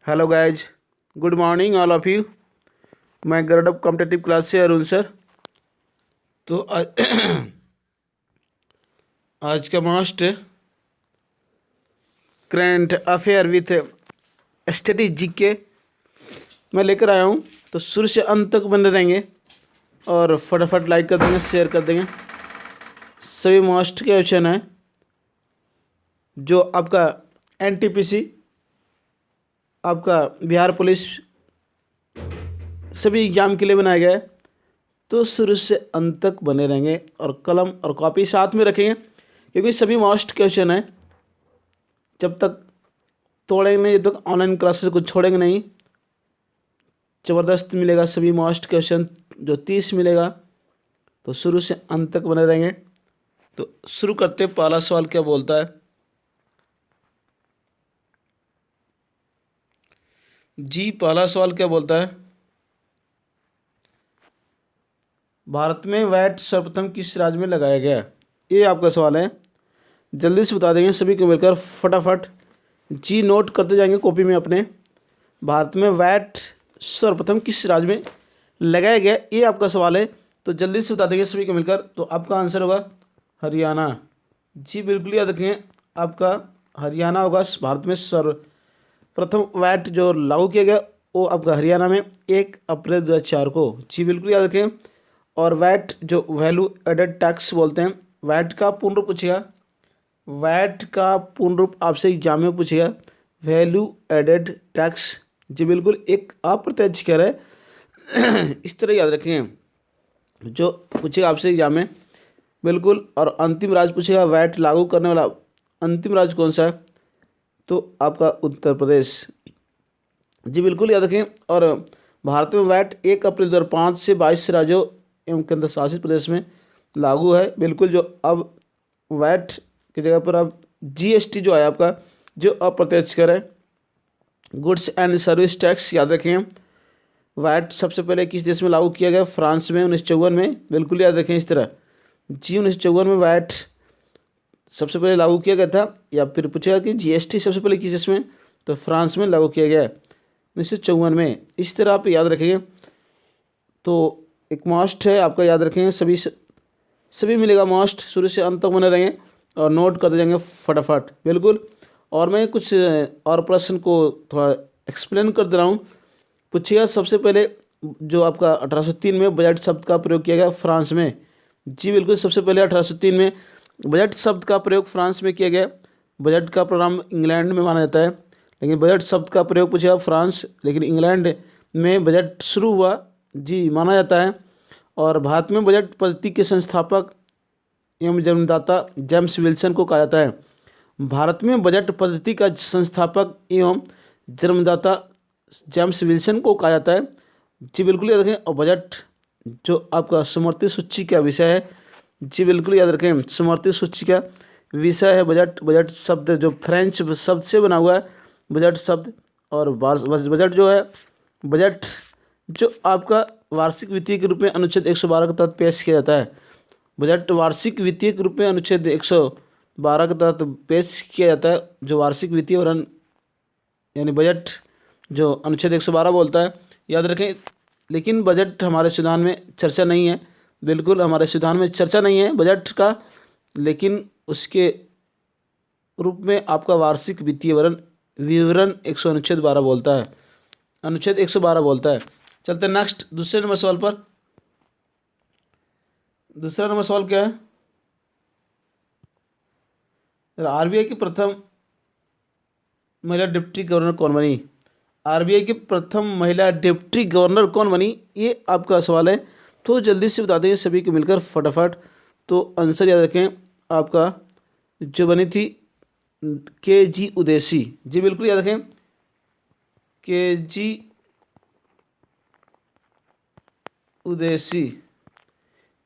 Hello guys, good morning all of you. मैं Garuda competitive class से Arun sir. तो आज का most current affair with study GK मैं लेकर आया हूँ। तो शुरू से अंत तक बने रहेंगे और फटाफट लाइक कर देंगे, शेयर कर देंगे। सभी मोस्ट के क्वेश्चन है जो आपका एनटीपीसी, आपका बिहार पुलिस सभी एग्जाम के लिए बनाया गया है। तो शुरू से अंत तक बने रहेंगे और कलम और कॉपी साथ में रखेंगे, क्योंकि सभी मोस्ट क्वेश्चन है। जब तक तोड़ेंगे नहीं, जब तक ऑनलाइन क्लासेस को छोड़ेंगे नहीं, ज़बरदस्त मिलेगा सभी मोस्ट क्वेश्चन जो 30 मिलेगा। तो शुरू से अंत तक बने रहेंगे। तो शुरू करते हैं। पहला सवाल क्या बोलता है जी? पहला सवाल क्या बोलता है? भारत में वैट सर्वप्रथम किस राज्य में लगाया गया? ये आपका सवाल है। जल्दी से बता देंगे सभी को मिलकर, फटाफट जी नोट करते जाएंगे कॉपी में अपने। भारत में वैट सर्वप्रथम किस राज्य में लगाया गया, ये आपका सवाल है। तो जल्दी से बता देंगे सभी को मिलकर। तो आपका आंसर होगा हरियाणा। जी बिल्कुल याद रखें, आपका हरियाणा होगा। भारत में सर्वप्रथम वैट जो लागू किया गया वो आपका हरियाणा में 1 अप्रैल 2004 को। जी बिल्कुल याद रखें। और वैट जो वैल्यू एडेड टैक्स बोलते हैं, वैट का पूर्ण रूप पूछेगा। वैट का पूर्ण रूप आपसे एग्जाम में पूछेगा, वैल्यू एडेड टैक्स। जी बिल्कुल, एक अप्रत्यक्ष कर है। इस तरह याद रखें, जो पूछेगा आपसे एग्जाम में बिल्कुल। और अंतिम राज्य पूछेगा, वैट लागू करने वाला अंतिम राज्य कौन सा है? तो आपका उत्तर प्रदेश। जी बिल्कुल याद रखें। और भारत में वैट 1 अप्रैल 2005 से 22 राज्यों एवं केंद्र शासित प्रदेश में लागू है। बिल्कुल, जो अब वैट की जगह पर अब जीएसटी जो है आपका, जो अप्रत्यक्ष कर है, गुड्स एंड सर्विस टैक्स। याद रखें, वैट सबसे पहले किस देश में लागू किया गया? फ्रांस में 1954 में। बिल्कुल याद रखें इस तरह। जी 1954 में वैट सबसे पहले लागू किया गया था। या फिर पूछेगा कि जीएसटी सबसे पहले किस देश में? तो फ्रांस में लागू किया गया 1954 में। इस तरह आप याद रखेंगे। तो एक मस्ट है आपका, याद रखेंगे सभी मिलेगा मस्ट। शुरू से अंत तक बने रहेंगे और नोट करते जाएंगे फटाफट। बिल्कुल। और मैं कुछ और प्रश्न को थोड़ा एक्सप्लेन कर दे रहा हूँ। पूछिएगा सबसे पहले, जो आपका 1803 में बजट शब्द का प्रयोग किया गया फ्रांस में। जी बिल्कुल, सबसे पहले 1803 में बजट शब्द का प्रयोग फ्रांस में किया गया। बजट का प्रारंभ इंग्लैंड में माना जाता है, लेकिन बजट शब्द का प्रयोग पूछेगा फ्रांस, लेकिन इंग्लैंड में बजट शुरू हुआ जी माना जाता है। और भारत में बजट पद्धति के संस्थापक एवं जन्मदाता जेम्स विल्सन को कहा जाता है। भारत में बजट पद्धति का संस्थापक एवं जन्मदाता जेम्स विल्सन को कहा जाता है। जी बिल्कुल याद रखें। और बजट जो आपका स्मृति सूची का विषय है। जी बिल्कुल याद रखें, स्मृति सूची का विषय है बजट। बजट शब्द जो फ्रेंच शब्द से बना हुआ है बजट शब्द। और बजट जो है, बजट जो आपका वार्षिक वित्तीय के रूप में अनुच्छेद 112 के तहत पेश किया जाता है। बजट वार्षिक वित्तीय के रूप में अनुच्छेद 112 के तहत पेश किया जाता है। जो वार्षिक वित्तीय वर्णन यानी बजट जो अनुच्छेद 112 बोलता है, याद रखें। लेकिन बजट हमारे संविधान में चर्चा नहीं है। बिल्कुल, हमारे संविधान में चर्चा नहीं है बजट का, लेकिन उसके रूप में आपका वार्षिक वित्तीय विवरण अनुच्छेद 12 बोलता है। अनुच्छेद 112 बोलता है। चलते हैं नेक्स्ट दूसरे नंबर सवाल पर। दूसरा नंबर सवाल क्या है? आरबीआई की प्रथम महिला डिप्टी गवर्नर कौन बनी? आरबीआई की प्रथम महिला डिप्टी गवर्नर कौन बनी, ये आपका सवाल है। तो जल्दी से बता देंगे सभी को मिलकर फटाफट। तो आंसर याद रखें, आपका जो बनी थी के.जी. उदेसी। जी बिल्कुल याद रखें, के.जी. उदेसी।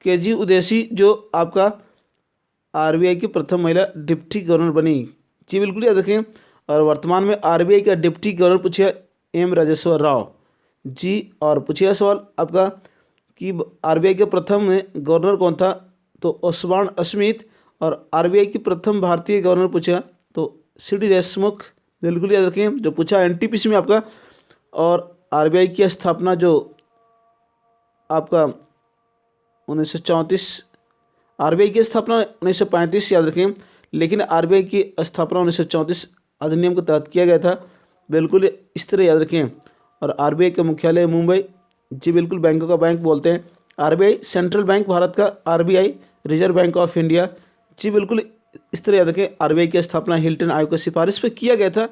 के.जी. उदेसी जो आपका आरबीआई की प्रथम महिला डिप्टी गवर्नर बनी। जी बिल्कुल याद रखें। और वर्तमान में आरबीआई का डिप्टी गवर्नर पूछिए एम राजेश्वर राव जी। और पूछिए सवाल आपका कि आरबीआई के प्रथम गवर्नर कौन था? तो ओसवान स्मिथ। और आरबीआई की प्रथम भारतीय गवर्नर पूछा तो सी डी देशमुख बिल्कुल याद रखें, जो पूछा एनटीपीसी में आपका। और आरबीआई की स्थापना जो आपका 1934, आरबीआई की स्थापना 1935 याद रखें, लेकिन आरबीआई की स्थापना 1934 अधिनियम के तहत किया गया था। बिल्कुल इस तरह याद रखें। और आरबीआई का मुख्यालय मुंबई। जी बिल्कुल, बैंकों का बैंक बोलते हैं। आरबीआई सेंट्रल बैंक भारत का, RBI Reserve Bank of India. जी बिल्कुल इस तरह याद रखें। आरबीआई की स्थापना हिल्टन आयोग की सिफारिश पर किया गया था।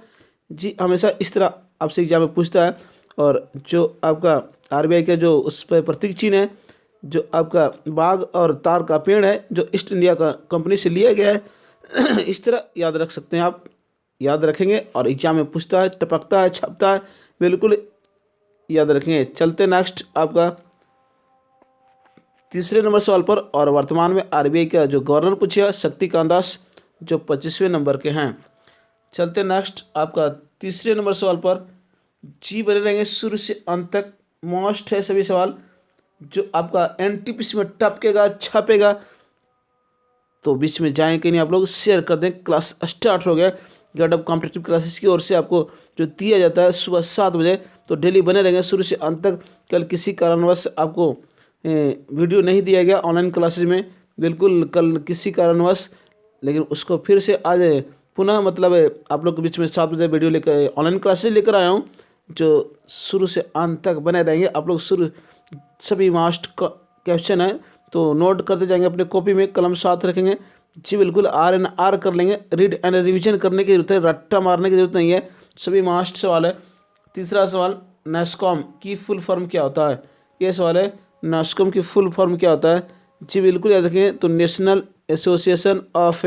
जी हमेशा इस तरह आपसे एग्जाम में पूछता है। और जो आपका आरबीआई का जो उस पर प्रतीक चिन्ह है, जो आपका बाघ और तार का पेड़ है, जो ईस्ट इंडिया का कंपनी से लिया गया है। इस तरह याद रख सकते हैं आप, याद रखेंगे और एग्जाम में पूछता है, टपकता है, छपता है। बिल्कुल याद रखेंगे। चलते नेक्स्ट आपका तीसरे नंबर सवाल पर। और वर्तमान में आरबीआई का जो गवर्नर पूछा शक्तिकांत दास, जो 25वें नंबर के हैं। चलते नेक्स्ट आपका तीसरे नंबर सवाल पर। जी बने रहेंगे शुरू से अंत तक, मोस्ट है सभी सवाल, जो आपका एनटीपीसी में टपकेगा, छपेगा। तो बीच में जाएं कहीं नहीं, आप लोग शेयर कर दें। क्लास स्टार्ट हो गया गडअप कॉम्पिटेटिव क्लासेस की ओर से, आपको जो दिया जाता है सुबह 7 बजे। तो डेली बने रहेंगे शुरू से अंत तक। कल किसी कारणवश आपको वीडियो नहीं दिया गया ऑनलाइन क्लासेस में, बिल्कुल कल किसी कारणवश, लेकिन उसको फिर से आज पुनः मतलब आप लोग के बीच में 7 बजे वीडियो लेकर ऑनलाइन क्लासेस लेकर आया हूँ, जो शुरू से अंत तक बने रहेंगे। आप लोग शुरू सभी मास्ट क्वेश्चन है तो नोट करते जाएंगे, अपने कॉपी में कलम साथ रखेंगे। जी बिल्कुल RNR कर लेंगे। रीड एंड रिवीजन करने की जरूरत है, रट्टा मारने की जरूरत नहीं है। सभी मास्ट सवाल है। तीसरा सवाल, नेस्कॉम की फुल फॉर्म क्या होता है? ये सवाल है, नेस्कॉम की फुल फॉर्म क्या होता है? जी बिल्कुल याद रखें, तो national association of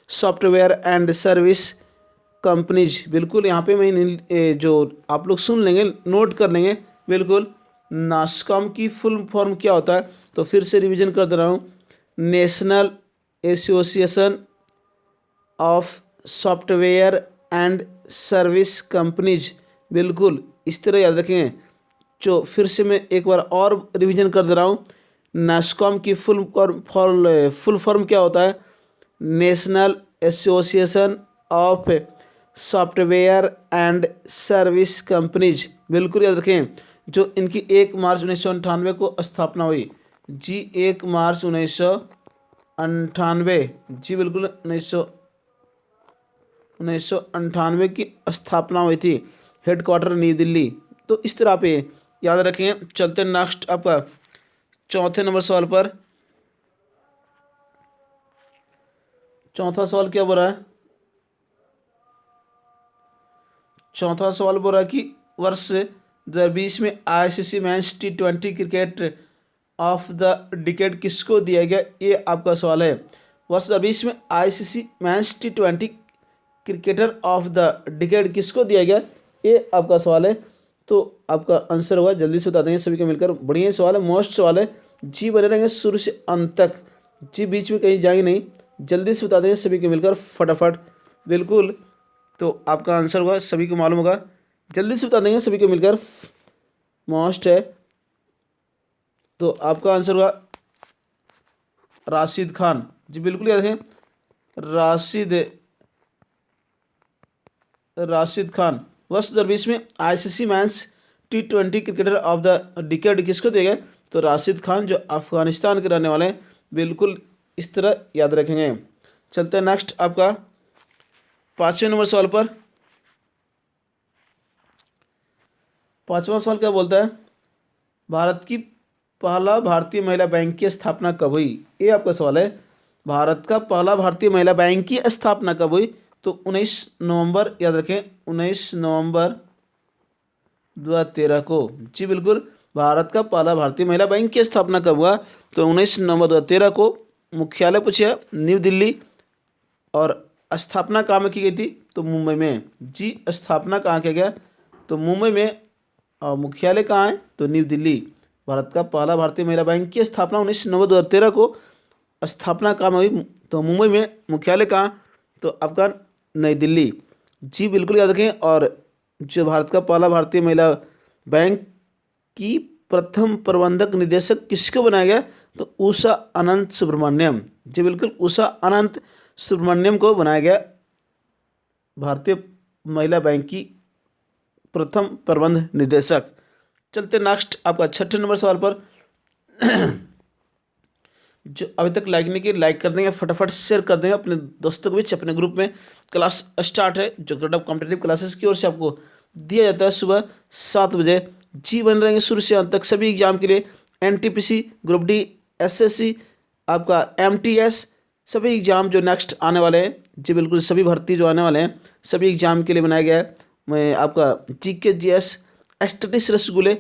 software and service companies. बिल्कुल यहाँ पे मैं जो आप लोग सुन लेंगे, नोट कर लेंगे। बिल्कुल नास्कॉम की फुल फॉर्म क्या होता है? तो फिर से रिवीजन कर दे रहा हूँ, national association of software and service companies. बिल्कुल इस तरह याद रखेंगे। जो फिर से मैं एक बार और रिवीजन कर दे रहा हूँ, नास्कॉम की फुल फॉर्म क्या होता है? National association of software and service companies. बिल्कुल याद रखें। जो इनकी 1 मार्च 1998 को स्थापना हुई। जी 1 मार्च 1998। जी बिल्कुल 1998 की स्थापना हुई थी। Headquarter new Delhi. तो इस तरह पे याद रखें। चलते नेक्स्ट आपका चौथे नंबर सवाल पर। चौथा सवाल क्या बोल रहा है? चौथा सवाल बोल रहा है कि वर्ष 2020 में ICC men's T20 cricket of the decade किसको दिया गया? ये आपका सवाल है। वर्ष 2020 में ICC men's T20 cricketer of the decade किसको दिया गया? ये आपका सवाल है। तो आपका आंसर होगा, जल्दी से बता देंगे सभी को मिलकर। बढ़िया सवाल है, मोस्ट सवाल है। जी बने रहेंगे शुरू से अंत तक। जी बीच में कहीं जाएंगे नहीं, जल्दी से बता देंगे सभी को मिलकर फटाफट। बिल्कुल, तो आपका आंसर होगा, सभी को मालूम होगा, जल्दी से बता देंगे सभी को मिलकर। मोस्ट है तो आपका आंसर होगा राशिद खान। जी बिल्कुल याद है, राशिद खान। वर्ष 2020 में ICC men's T20 cricketer of the decade किसको दिया गया? तो राशिद खान, जो अफगानिस्तान के रहने वाले हैं। बिल्कुल इस तरह याद रखेंगे। चलते हैं नेक्स्ट आपका 5वें नंबर सवाल पर। 5वां सवाल क्या बोलता है? भारत की पहला भारतीय महिला बैंक की स्थापना कब हुई? ये आपका सवाल है। भारत का पहला भारतीय महिला बैंक की स्थापना कब हुई? तो 19 नवंबर याद रखें, 19 नवंबर 2013 को। जी बिल्कुल, भारत का पहला भारतीय महिला बैंक की स्थापना कब हुआ? तो 19 नवंबर 2013 को। मुख्यालय पूछे न्यू दिल्ली। और स्थापना कहाँ में की गई थी? तो मुंबई में। जी स्थापना कहाँ किया गया? तो मुंबई में। और मुख्यालय कहाँ है? तो न्यू दिल्ली। भारत का पहला भारतीय महिला बैंक की स्थापना 19 नवंबर 2013 को। स्थापना कहाँ में हुई? तो मुंबई में। मुख्यालय कहाँ? तो आपका नई दिल्ली। जी बिल्कुल याद रखें। और जो भारत का पहला भारतीय महिला बैंक की प्रथम प्रबंधक निदेशक किसको बनाया गया? तो उषा अनंत सुब्रमण्यम। जी बिल्कुल, उषा अनंत सुब्रमण्यम को बनाया गया भारतीय महिला बैंक की प्रथम प्रबंध निदेशक। चलते नेक्स्ट आपका 6 नंबर सवाल पर। जो अभी तक लाइक नहीं किए लाइक कर देंगे, फटाफट शेयर कर देंगे अपने दोस्तों के बीच। अपने ग्रुप में क्लास स्टार्ट है जो गढ़ कॉम्पिटेटिव क्लासेस की ओर से आपको दिया जाता है सुबह 7 बजे। जी बन रहेंगे शुरू से अंत तक सभी एग्जाम के लिए। एनटीपीसी, ग्रुप डी, एसएससी, आपका एमटीएस, सभी एग्जाम जो नेक्स्ट आने वाले हैं, जी बिल्कुल सभी भर्ती जो आने वाले हैं सभी एग्जाम के लिए बनाया गया है। मैं आपका जीके, जीएस, स्टैटिस्टिक्स, रसगुल्ले,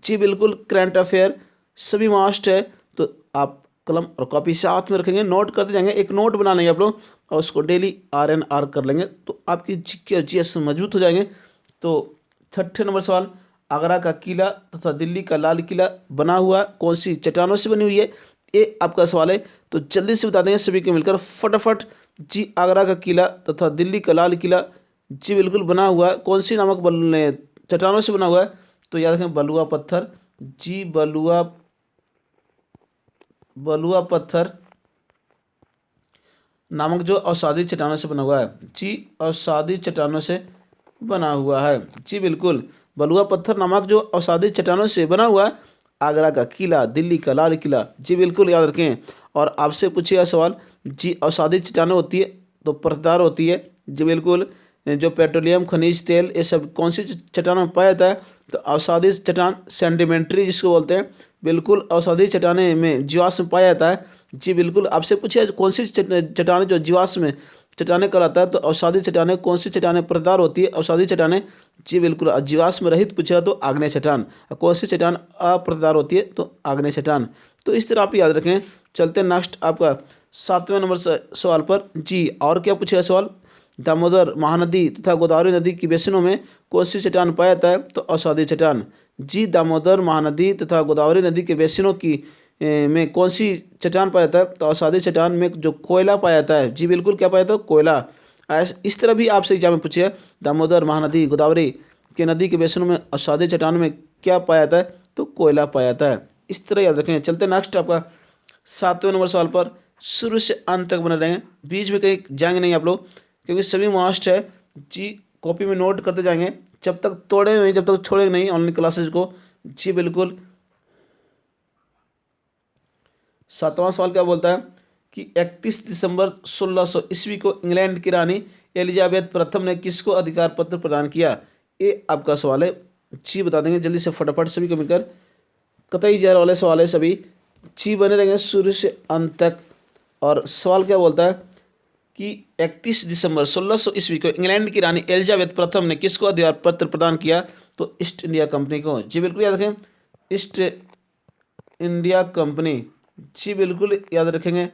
जी बिल्कुल करंट अफेयर सभी मस्ट है। तो आप कलम और कॉपी साथ में रखेंगे, नोट करते जाएंगे। एक नोट बना लेंगे आप लोग और उसको डेली RNR कर लेंगे तो आपकी जीके और जीएस मजबूत हो जाएंगे। तो 6 नंबर सवाल, आगरा का किला तथा दिल्ली का लाल किला बना हुआ कौन सी चट्टानों से बनी हुई है, ये आपका सवाल है। तो जल्दी से बता देंगे सभी को मिलकर फटाफट। जी आगरा का किला तथा दिल्ली का लाल किला जी बिल्कुल बना हुआ है कौन सी नामक चट्टानों से बना हुआ है। तो याद रखें बलुआ पत्थर, जी बलुआ पत्थर नामक जो अवसादी चट्टानों से बना हुआ है, जी अवसादी चट्टानों से बना हुआ है। जी बिल्कुल बलुआ पत्थर नामक जो अवसादी चट्टानों से बना हुआ है। आगरा का किला, दिल्ली का लाल किला, जी बिल्कुल याद रखें। और आपसे पूछिए सवाल, जी अवसादी चट्टानें होती है तो परतदार होती है, जी बिल्कुल। जो पेट्रोलियम, खनिज तेल, ये सब कौन सी चट्टानों में पाया जाता है, तो अवसादी चट्टान सेडिमेंट्री जिसको बोलते हैं, बिल्कुल अवसादी चट्टाने में जीवाश्म पाया जाता है। जी बिल्कुल आपसे पूछिए कौन सी चट्टाने जो जीवाश्म में चट्टाने कहलाता है, तो अवसादी चट्टाने कौन सी चट्टाने परतदार होती है, अवसादी चट्टाने, जी बिल्कुल। जीवाश्म रहित पूछा तो आग्नेय चट्टान, कौन सी चट्टान अप्रतदार होती है, तो आग्नेय चट्टान। तो इस तरह आप याद रखें। चलते नेक्स्ट आपका 7वें नंबर सवाल पर। जी और क्या पूछेगा सवाल, दामोदर महानदी तथा गोदावरी नदी की बेसिनों में कौन सी चट्टान पाया जाता है, तो अवसादी चट्टान। जी दामोदर महानदी तथा गोदावरी नदी के बेसिनों की में कौन सी चट्टान पाया जाता है, तो अवसादी चट्टान में जो कोयला पाया जाता है, जी बिल्कुल क्या पाया जाता है, कोयला। इस तरह भी आपसे एग्जाम में पूछिए दामोदर महानदी गोदावरी के नदी के बेसिनों में अवसादी चट्टान में क्या पाया जाता है, तो कोयला पाया जाता है। इस तरह याद रखें। चलते नेक्स्ट आपका 7वें नंबर सवाल पर। शुरू से अंत तक बने रहेंगे, बीच में कहीं जाएंगे नहीं आप लोग क्योंकि सभी मस्ट है। जी कॉपी में नोट करते जाएंगे जब तक तोड़े नहीं, जब तक छोड़ेंगे नहीं ऑनलाइन क्लासेज को। जी बिल्कुल। 7वां सवाल क्या बोलता है कि 31 दिसंबर 1600 ईस्वी को इंग्लैंड की रानी एलिजाबेथ प्रथम ने किसको अधिकार पत्र प्रदान किया, ये आपका सवाल है। जी बता देंगे जल्दी से फटाफट सभी को मिलकर। कतई जहर वाले सवाल है सभी, जी बने रहेंगे शुरू से अंत तक। और सवाल क्या बोलता है कि 31 दिसंबर 1600 ईस्वी को इंग्लैंड की रानी एलिजाबेथ प्रथम ने किसको अधिकार पत्र प्रदान किया, तो ईस्ट इंडिया कंपनी को। जी बिल्कुल याद रखें, ईस्ट इंडिया कंपनी, जी बिल्कुल याद रखेंगे,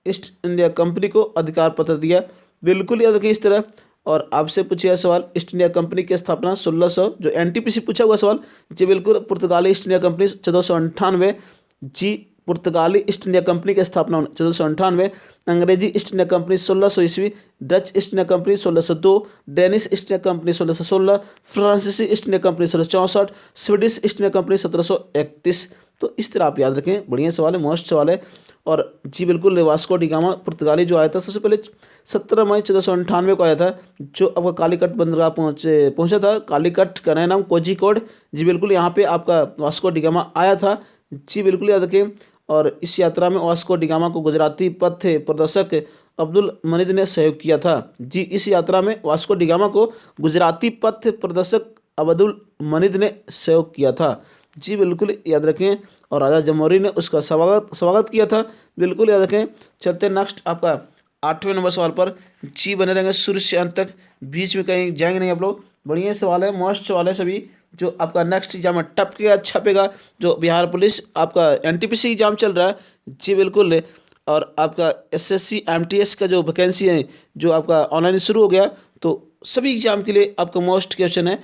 ईस्ट इंडिया कंपनी को अधिकार पत्र दिया, बिल्कुल याद रखें इस तरह। और आपसे पूछिए सवाल, ईस्ट इंडिया कंपनी की स्थापना 1600, जो एनटीपीसी पूछा हुआ सवाल, जी बिल्कुल पुर्तगाली ईस्ट इंडिया कंपनी 1498। जी पुर्तगाली ईस्ट इंडिया कंपनी की स्थापना 1498। अंग्रेजी ईस्ट इंडिया कंपनी 1600 ईस्वी, Dutch east India company 1602, Danish east India company 1616, फ्रांसीसी east India company 1664, Swedish east India company 1731। तो इस तरह आप याद रखें, बढ़िया सवाल है, मोस्ट सवाल है। और जी बिल्कुल वास्को डी गामा पुर्तगाली जो आया था सबसे पहले 17 मई 1498 को आया था, जो आपका कालीकट बंदरगाह पहुंचा था। कालीकट का नया नाम कोझिकोड। जी बिल्कुल यहाँ पे आपका वास्को डी गामा आया था, जी बिल्कुल याद रखें। और इस यात्रा में वास्को डी गामा को गुजराती पथ प्रदर्शक अब्दुल मनीद ने सहयोग किया था। जी इस यात्रा में वास्को डी गामा को गुजराती पथ प्रदर्शक अब्दुल मनीद ने सहयोग किया था, जी बिल्कुल याद रखें। और राजा जमोरी ने उसका स्वागत किया था, बिल्कुल याद रखें। चलते नेक्स्ट आपका 8वें नंबर सवाल पर। जी बने रहेंगे शुरू से अंत तक, बीच में कहीं जाएंगे नहीं आप लोग। बढ़िया सवाल है, मोस्ट सवाल है सभी, जो आपका नेक्स्ट एग्जाम में टपकेगा छपेगा। जो बिहार पुलिस आपका एनटीपीसी एग्जाम चल रहा है, जी बिल्कुल। और आपका एसएससी एमटीएस का जो वैकेंसी है जो आपका ऑनलाइन शुरू हो गया, तो सभी एग्जाम के लिए आपका मोस्ट क्वेश्चन है,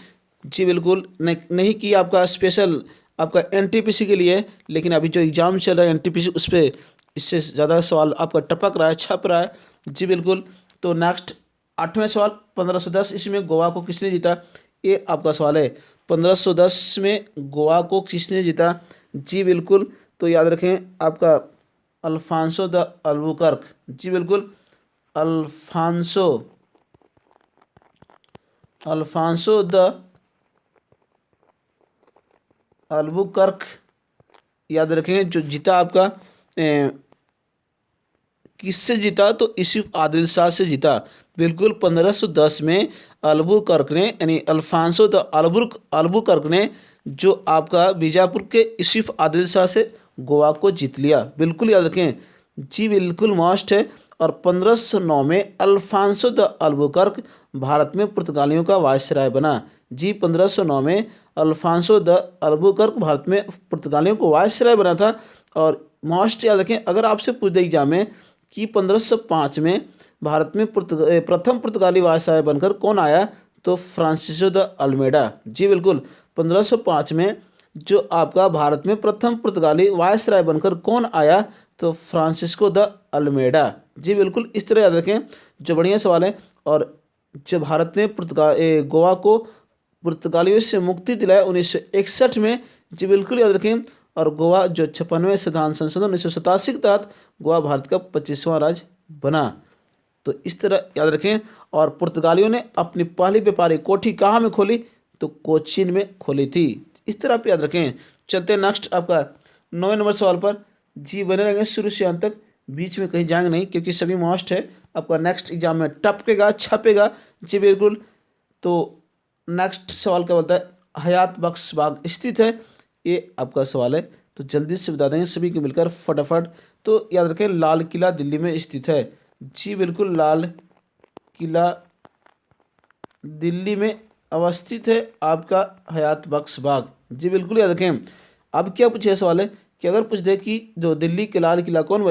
जी बिल्कुल। नहीं कि आपका स्पेशल आपका एनटीपीसी के लिए, लेकिन अभी जो एग्ज़ाम चल रहा है एनटीपीसी उस पर इससे ज़्यादा सवाल आपका टपक रहा है, छप रहा है, जी बिल्कुल। तो नेक्स्ट 8वें सवाल, 1510 ईस्वी में गोवा को किसने जीता, ये आपका सवाल है। 1510 में गोवा को किसने जीता, जी बिल्कुल। तो याद रखें आपका अल्फांसो द अल्बुकर्क, जी बिल्कुल, अल्फांसो अल्फांसो द अल्बुकर्क, याद रखेंगे, जो जीता आपका किससे जीता, तो यूसुफ आदिल शाह से जीता। बिल्कुल 1510 में अल्बुकर्क ने, यानी अल्फांसो द अल्बुकर्क ने जो आपका बीजापुर के यूसुफ आदिल शाह से गोवा को जीत लिया। बिल्कुल याद रखें जी, बिल्कुल मस्ट है। और 1509 में अल्फांसो द अल्बुकर्क भारत में पुर्तगालियों का वायसराय बना। जी 1509 में अल्फांसो द अल्बुकर्क भारत में पुर्तगालियों को वायसराय बना था। और मस्ट याद रखें, अगर आपसे पूछ दे एग्जाम में कि 1505 में भारत में प्रथम पुर्तगाली वायसराय बनकर कौन आया, तो फ्रांसिस्को द अल्मेडा। जी बिल्कुल 1505 में जो आपका भारत में प्रथम पुर्तगाली वायसराय बनकर कौन आया, तो फ्रांसिस्को द अल्मेडा। जी बिल्कुल, इस तरह याद रखें, जो बढ़िया सवाल है। और जो भारत ने गोवा को पुर्तगालियों से मुक्ति दिलाया 1961 में। जी बिल्कुल याद रखें। और गोवा जो 56वें संविधान संशोधन 1987 के तहत गोवा भारत का 25वां राज्य बना। तो इस तरह याद रखें। और पुर्तगालियों ने अपनी पहली व्यापारिक कोठी कहाँ में खोली, तो कोचीन में खोली थी। इस तरह आप याद रखें। चलते हैं नेक्स्ट आपका 9वें नंबर सवाल पर। जी बने रहेंगे शुरू से अंत तक, बीच में कहीं जाएंगे नहीं, क्योंकि सभी मस्ट है, आपका नेक्स्ट एग्जाम में टपकेगा छपेगा। जी बिल्कुल। तो नेक्स्ट सवाल क्या बोलता है, हयात बख्श बाग स्थित है, ये आपका सवाल है। तो जल्दी से बता देंगे सभी को मिलकर फटाफट। तो याद रखें लाल किला दिल्ली में स्थित है। जी बिल्कुल, लाल किला दिल्ली में अवस्थित है आपका हयात बख्श बाग। जी बिल्कुल याद रखें। अब क्या पूछे सवाल है कि अगर पूछ दे कि जो दिल्ली के लाल किला कौन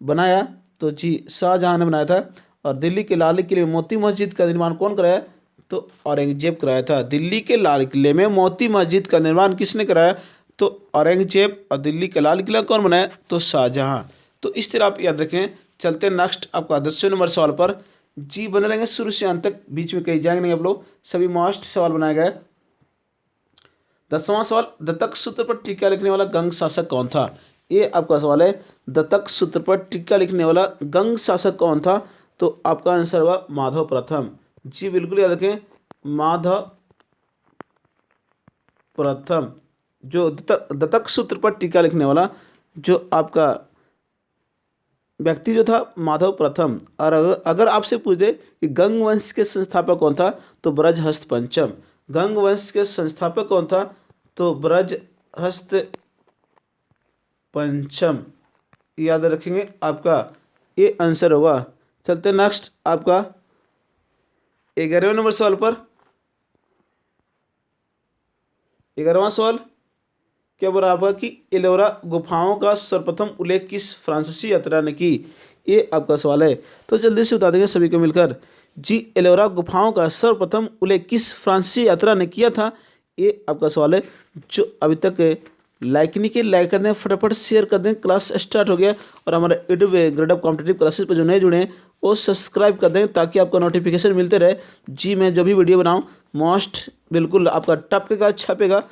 बनाया, तो जी शाहजहां ने बनाया था। और दिल्ली के लाल किले में मोती मस्जिद का निर्माण कौन कराया, तो औरंगजेब कराया था। दिल्ली के लाल किले में मोती मस्जिद का निर्माण किसने कराया, तो औरंगजेब। और दिल्ली का लाल किला कौन बनाया, तो शाहजहां। तो इस तरह आप याद रखें। चलते हैं नेक्स्ट आपका 10वें नंबर सवाल पर। जी बने रहेंगे शुरू से अंत तक, बीच में कहीं जाएंगे नहीं आप लोग, सभी मस्ट सवाल बनाए गए। 10वां सवाल, दत्तक सूत्र पर टीका लिखने वाला गंग शासक कौन था, ये आपका सवाल है। दत्तक सूत्र पर टीका लिखने वाला गंग शासक कौन था, तो आपका आंसर होगा माधव प्रथम। जी बिल्कुल याद रखें, माधव प्रथम। जो दत्तक सूत्र पर टीका लिखने वाला जो आपका व्यक्ति जो था, माधव प्रथम। और अगर आपसे पूछ दे कि गंग वंश के संस्थापक कौन था, तो ब्रजहस्त पंचम। गंग वंश के संस्थापक कौन था, तो ब्रजहस्त पंचम। याद रखेंगे, आपका ये आंसर होगा। चलते नेक्स्ट आपका 11वें नंबर सवाल पर। 11वां सवाल क्या बोल रहा है आपका कि एलोरा गुफाओं का सर्वप्रथम उल्लेख किस फ्रांसीसी यात्रा ने की, ये आपका सवाल है। तो जल्दी से बता देंगे सभी को मिलकर। जी एलोरा गुफाओं का सर्वप्रथम उल्लेख किस फ्रांसीसी यात्रा ने किया था, ये आपका सवाल है। जो अभी तक लाइक नहीं किए, लाइक कर दें, फटाफट शेयर कर दें। क्लास स्टार्ट हो गया। और हमारे YouTube grade of competitive classes पर जो नए जुड़े हैं वो सब्सक्राइब कर दें, ताकि आपको नोटिफिकेशन मिलते रहे। जी मैं जो भी वीडियो बनाऊँ मोस्ट बिल्कुल आपका टपकेगा छपेगा।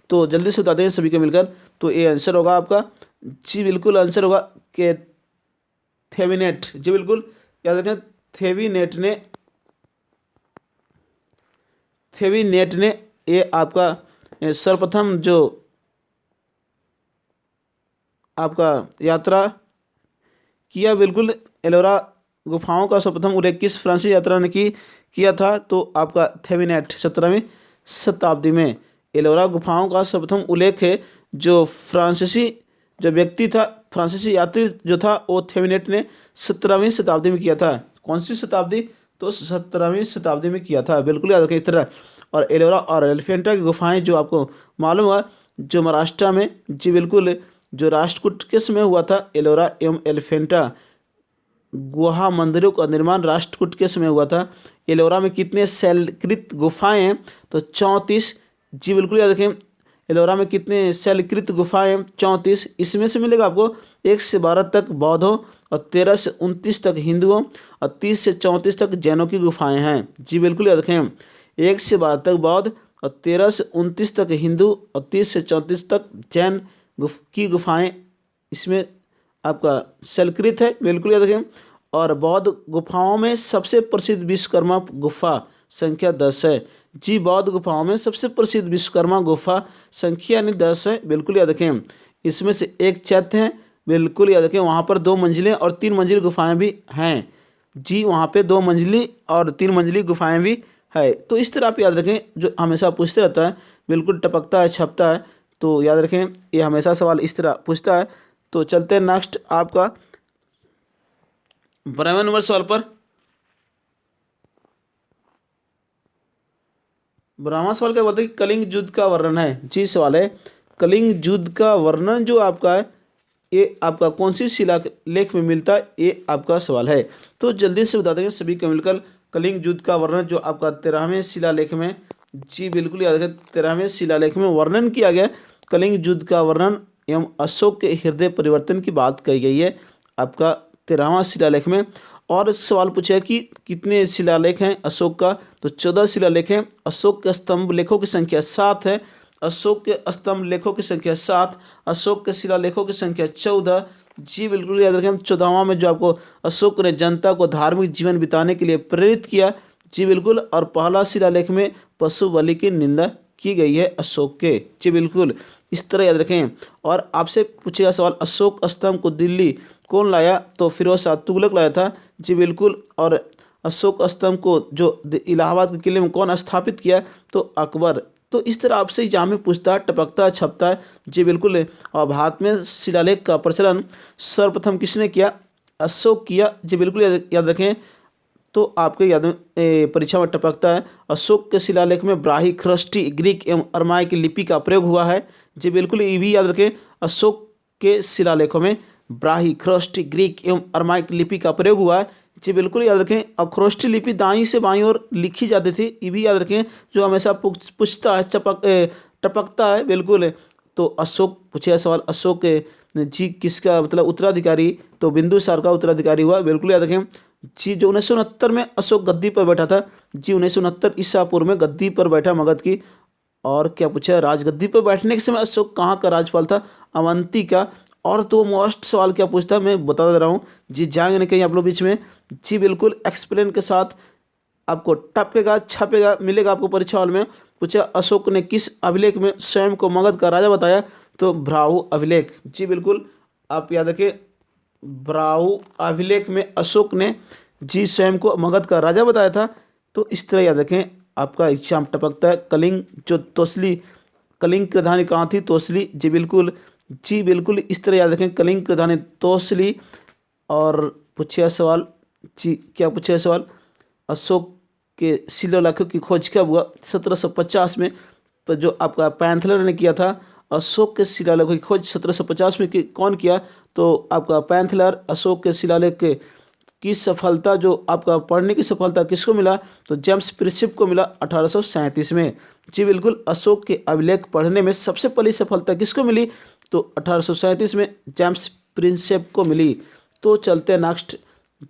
तो जल्दी से बता दें सभी को मिलकर। तो ये आंसर होगा आपका, जी बिल्कुल आंसर होगा कि थेविनेट। जी बिल्कुल याद रखें, थेविनेट ने ये आपका सर्वप्रथम जो आपका यात्रा किया। बिल्कुल, एलोरा गुफाओं का सर्वप्रथम उल्लेख किस फ्रांसीसी यात्रा ने किया था, तो आपका थेविनेट 17वीं शताब्दी में। एलोरा गुफाओं का सर्वप्रथम उल्लेख है जो फ्रांसीसी जो व्यक्ति था, फ्रांसीसी यात्री जो था, वो थेविनेट ने 17वीं शताब्दी में किया था। कौन सी शताब्दी, तो 17वीं शताब्दी में किया था। बिल्कुल याद रखें इस तरह। और एलोरा और एलिफेंटा की गुफाएं जो आपको मालूम हुआ, जो महाराष्ट्र में, जी बिल्कुल, जो राष्ट्रकूट के समय हुआ था, एलोरा एवं एलिफेंटा गुहा मंदिरों का निर्माण राष्ट्रकूट के समय हुआ था। एलोरा में कितने शैलकृत गुफाएं हैं, तो 34। जी बिल्कुल याद रखें, एलोरा में कितने शैलकृत गुफाएं हैं, 34। इसमें से मिलेगा आपको 1 से 12 तक बौद्धों, और 13 से 29 तक हिंदुओं, और 30 से 34 तक जैनों की गुफाएं हैं। जी बिल्कुल याद रखें, 1 से 12 तक बौद्ध, और 13 से 29 तक हिंदू, और 30 से 34 तक जैन की गुफाएं इसमें आपका शैलकृत है। बिल्कुल याद रखें। और बौद्ध गुफाओं में सबसे प्रसिद्ध विश्वकर्मा गुफा संख्या 10 है। जी बौद्ध गुफाओं में सबसे प्रसिद्ध विश्वकर्मा गुफा संख्या यानी 10 है, बिल्कुल याद रखें। इसमें से एक चैत्य है, बिल्कुल याद रखें। वहाँ पर 2 मंजिलें और 3 मंजिल गुफाएं भी हैं। जी वहाँ पे 2 मंजिली और 3 मंजिली गुफाएं भी है। तो इस तरह आप याद रखें, जो हमेशा पूछते रहता है, बिल्कुल टपकता है छपता है, तो याद रखें ये हमेशा सवाल इस तरह पूछता है। तो चलते हैं नेक्स्ट आपका 12वें नंबर सवाल पर। 12वां सवाल क्या बोलते हैं कि कलिंग युद्ध का वर्णन है। जी सवाल है कलिंग युद्ध का वर्णन जो आपका है ये आपका कौन सी शिलालेख में मिलता है, ये आपका सवाल है। तो जल्दी से बता देंगे सभी को मिलकर कलिंग युद्ध का वर्णन जो आपका 13वें शिलालेख में, जी बिल्कुल याद रखें, 13वें शिलालेख में वर्णन किया गया। कलिंग युद्ध का वर्णन एवं अशोक के हृदय परिवर्तन की बात कही गई है आपका 13वां शिलालेख में। और सवाल पूछा है कि कितने शिलालेख हैं अशोक का, तो 14 शिलालेख हैं। अशोक के स्तंभ लेखों की संख्या 7 है। अशोक के स्तंभ लेखों की संख्या 7, अशोक के शिलालेखों की संख्या 14। जी बिल्कुल याद रखें। हम 14वां में जो आपको अशोक ने जनता को धार्मिक जीवन बिताने के लिए प्रेरित किया, जी बिल्कुल। और पहला शिलालेख में पशु बलि की निंदा की गई है अशोक के, जी बिल्कुल। इस तरह याद रखें। और आपसे पूछेगा सवाल अशोक स्तंभ को दिल्ली कौन लाया, तो फिरोज शाह तुगलक लाया था, जी बिल्कुल। और अशोक स्तंभ को जो इलाहाबाद के किले में कौन स्थापित किया, तो अकबर। तो इस तरह आपसे एग्जाम में पूछता है, टपकता है छपता है, जी बिल्कुल। और भारत में शिलालेख का प्रचलन सर्वप्रथम किसने किया, अशोक किया, जी बिल्कुल याद रखें। तो आपके याद में परीक्षा में टपकता है। अशोक के शिलालेख में ब्राही, ख्रस्टी, ग्रीक एवं अरमाई की लिपि का प्रयोग हुआ है, जी बिल्कुल। ये भी याद रखें, अशोक के शिलालेखों में ब्राही, ख्रस्टी, ग्रीक एवं अरमाई की लिपि का प्रयोग हुआ है, जी बिल्कुल याद रखें। और ख्रोष्टी लिपि दाईं से बाईं ओर लिखी जाती थी, ये भी याद रखें, जो हमेशा पूछता है टपकता है, बिल्कुल। तो अशोक पूछे सवाल अशोक जी किसका मतलब उत्तराधिकारी, तो बिंदुसार का उत्तराधिकारी हुआ, बिल्कुल याद रखें। जी जो 1969 में अशोक गद्दी पर बैठा था, जी 1969 ईसा पूर्व में गद्दी पर बैठा मगध की। और क्या पूछा राजगद्दी पर बैठने के समय अशोक कहाँ का राज्यपाल था, अवंती का। और तो मोस्ट सवाल क्या पूछता है मैं बता दे रहा हूँ, जी जाएंगे नहीं कहीं आप लोग बीच में, जी बिल्कुल एक्सप्लेन के साथ आपको टपकेगा छपेगा मिलेगा आपको परीक्षा हॉल में। पूछा अशोक ने किस अभिलेख में स्वयं को मगध का राजा बताया, तो भ्राहु अभिलेख, जी बिल्कुल। आप याद रखें भ्राहु अभिलेख में अशोक ने जी स्वयं को मगध का राजा बताया था। तो इस तरह याद रखें आपका एग्जाम टपकता है। कलिंग जो तोसली, कलिंग की राजधानी कहाँ थी, तोसली, जी बिल्कुल। जी बिल्कुल इस तरह याद रखें कलिंग की राजधानी तोसली। और पूछिए सवाल, जी क्या पूछे सवाल अशोक के शिलालेखों की खोज कब हुआ, 1750 में। तो जो आपका पैंथलर ने किया था अशोक के शिलालेखों की खोज 1750 में कौन किया, तो आपका पैंथलर। अशोक के शिलालेख की सफलता जो आपका पढ़ने की सफलता किसको मिला, तो जेम्स प्रिंसेप को मिला 1837 में, जी बिल्कुल। अशोक के अभिलेख पढ़ने में सबसे पहली सफलता किसको मिली, तो 1837 में जेम्स प्रिंसेप को मिली। तो चलते हैं नेक्स्ट,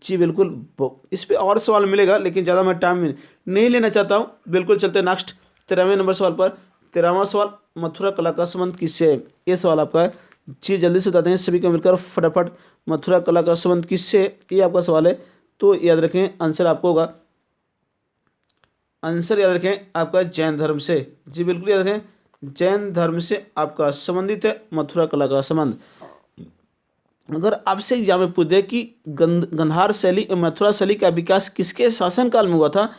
जी बिल्कुल। इस पे और सवाल मिलेगा लेकिन ज़्यादा मैं टाइम नहीं लेना चाहता हूँ, बिल्कुल चलते हैं नेक्स्ट 13वें नंबर सवाल पर। 13वां सवाल मथुरा कला का संबंध किससे है, ये सवाल आपका है, जी जल्दी से बताते हैं सभी को मिलकर फटाफट। मथुरा कला का संबंध किससे, ये आपका सवाल है। तो याद रखें आंसर आपको होगा, आंसर याद रखें आपका जैन धर्म से, जी बिल्कुल याद रखें जैन धर्म से आपका संबंधित है मथुरा कला का संबंध। अगर आपसे एग्जाम में पूछ दे कि गंधार शैली और मथुरा शैली का विकास किसके शासनकाल में हुआ था,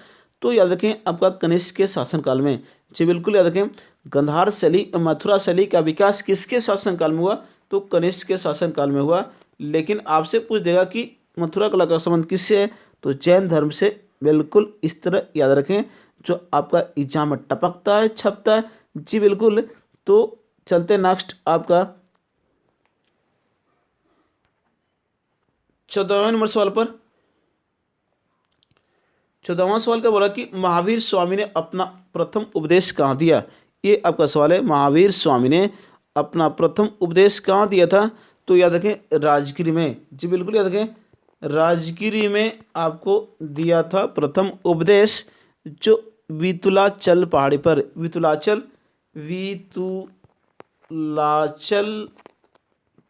तो याद रखें आपका कनिष्क के शासनकाल में, जी बिल्कुल याद रखें गंधार शैली और मथुरा शैली का विकास किसके शासनकाल में हुआ, तो कनिष्क के शासनकाल में हुआ। लेकिन आपसे पूछ देगा कि मथुरा कला का संबंध किससे है, तो जैन धर्म से, बिल्कुल इस तरह याद रखें, जो आपका एग्जाम में टपकता है छपता है, जी बिल्कुल। तो चलते नेक्स्ट आपका 14वें नंबर सवाल पर। 14वां सवाल क्या बोला कि महावीर स्वामी ने अपना प्रथम उपदेश कहाँ दिया, ये आपका सवाल है। महावीर स्वामी ने अपना प्रथम उपदेश कहाँ दिया था, तो याद रखें राजगिरी में, जी बिल्कुल याद रखें राजगिरी में आपको दिया था प्रथम उपदेश, जो वितुलाचल पहाड़ी पर, वितुलाचल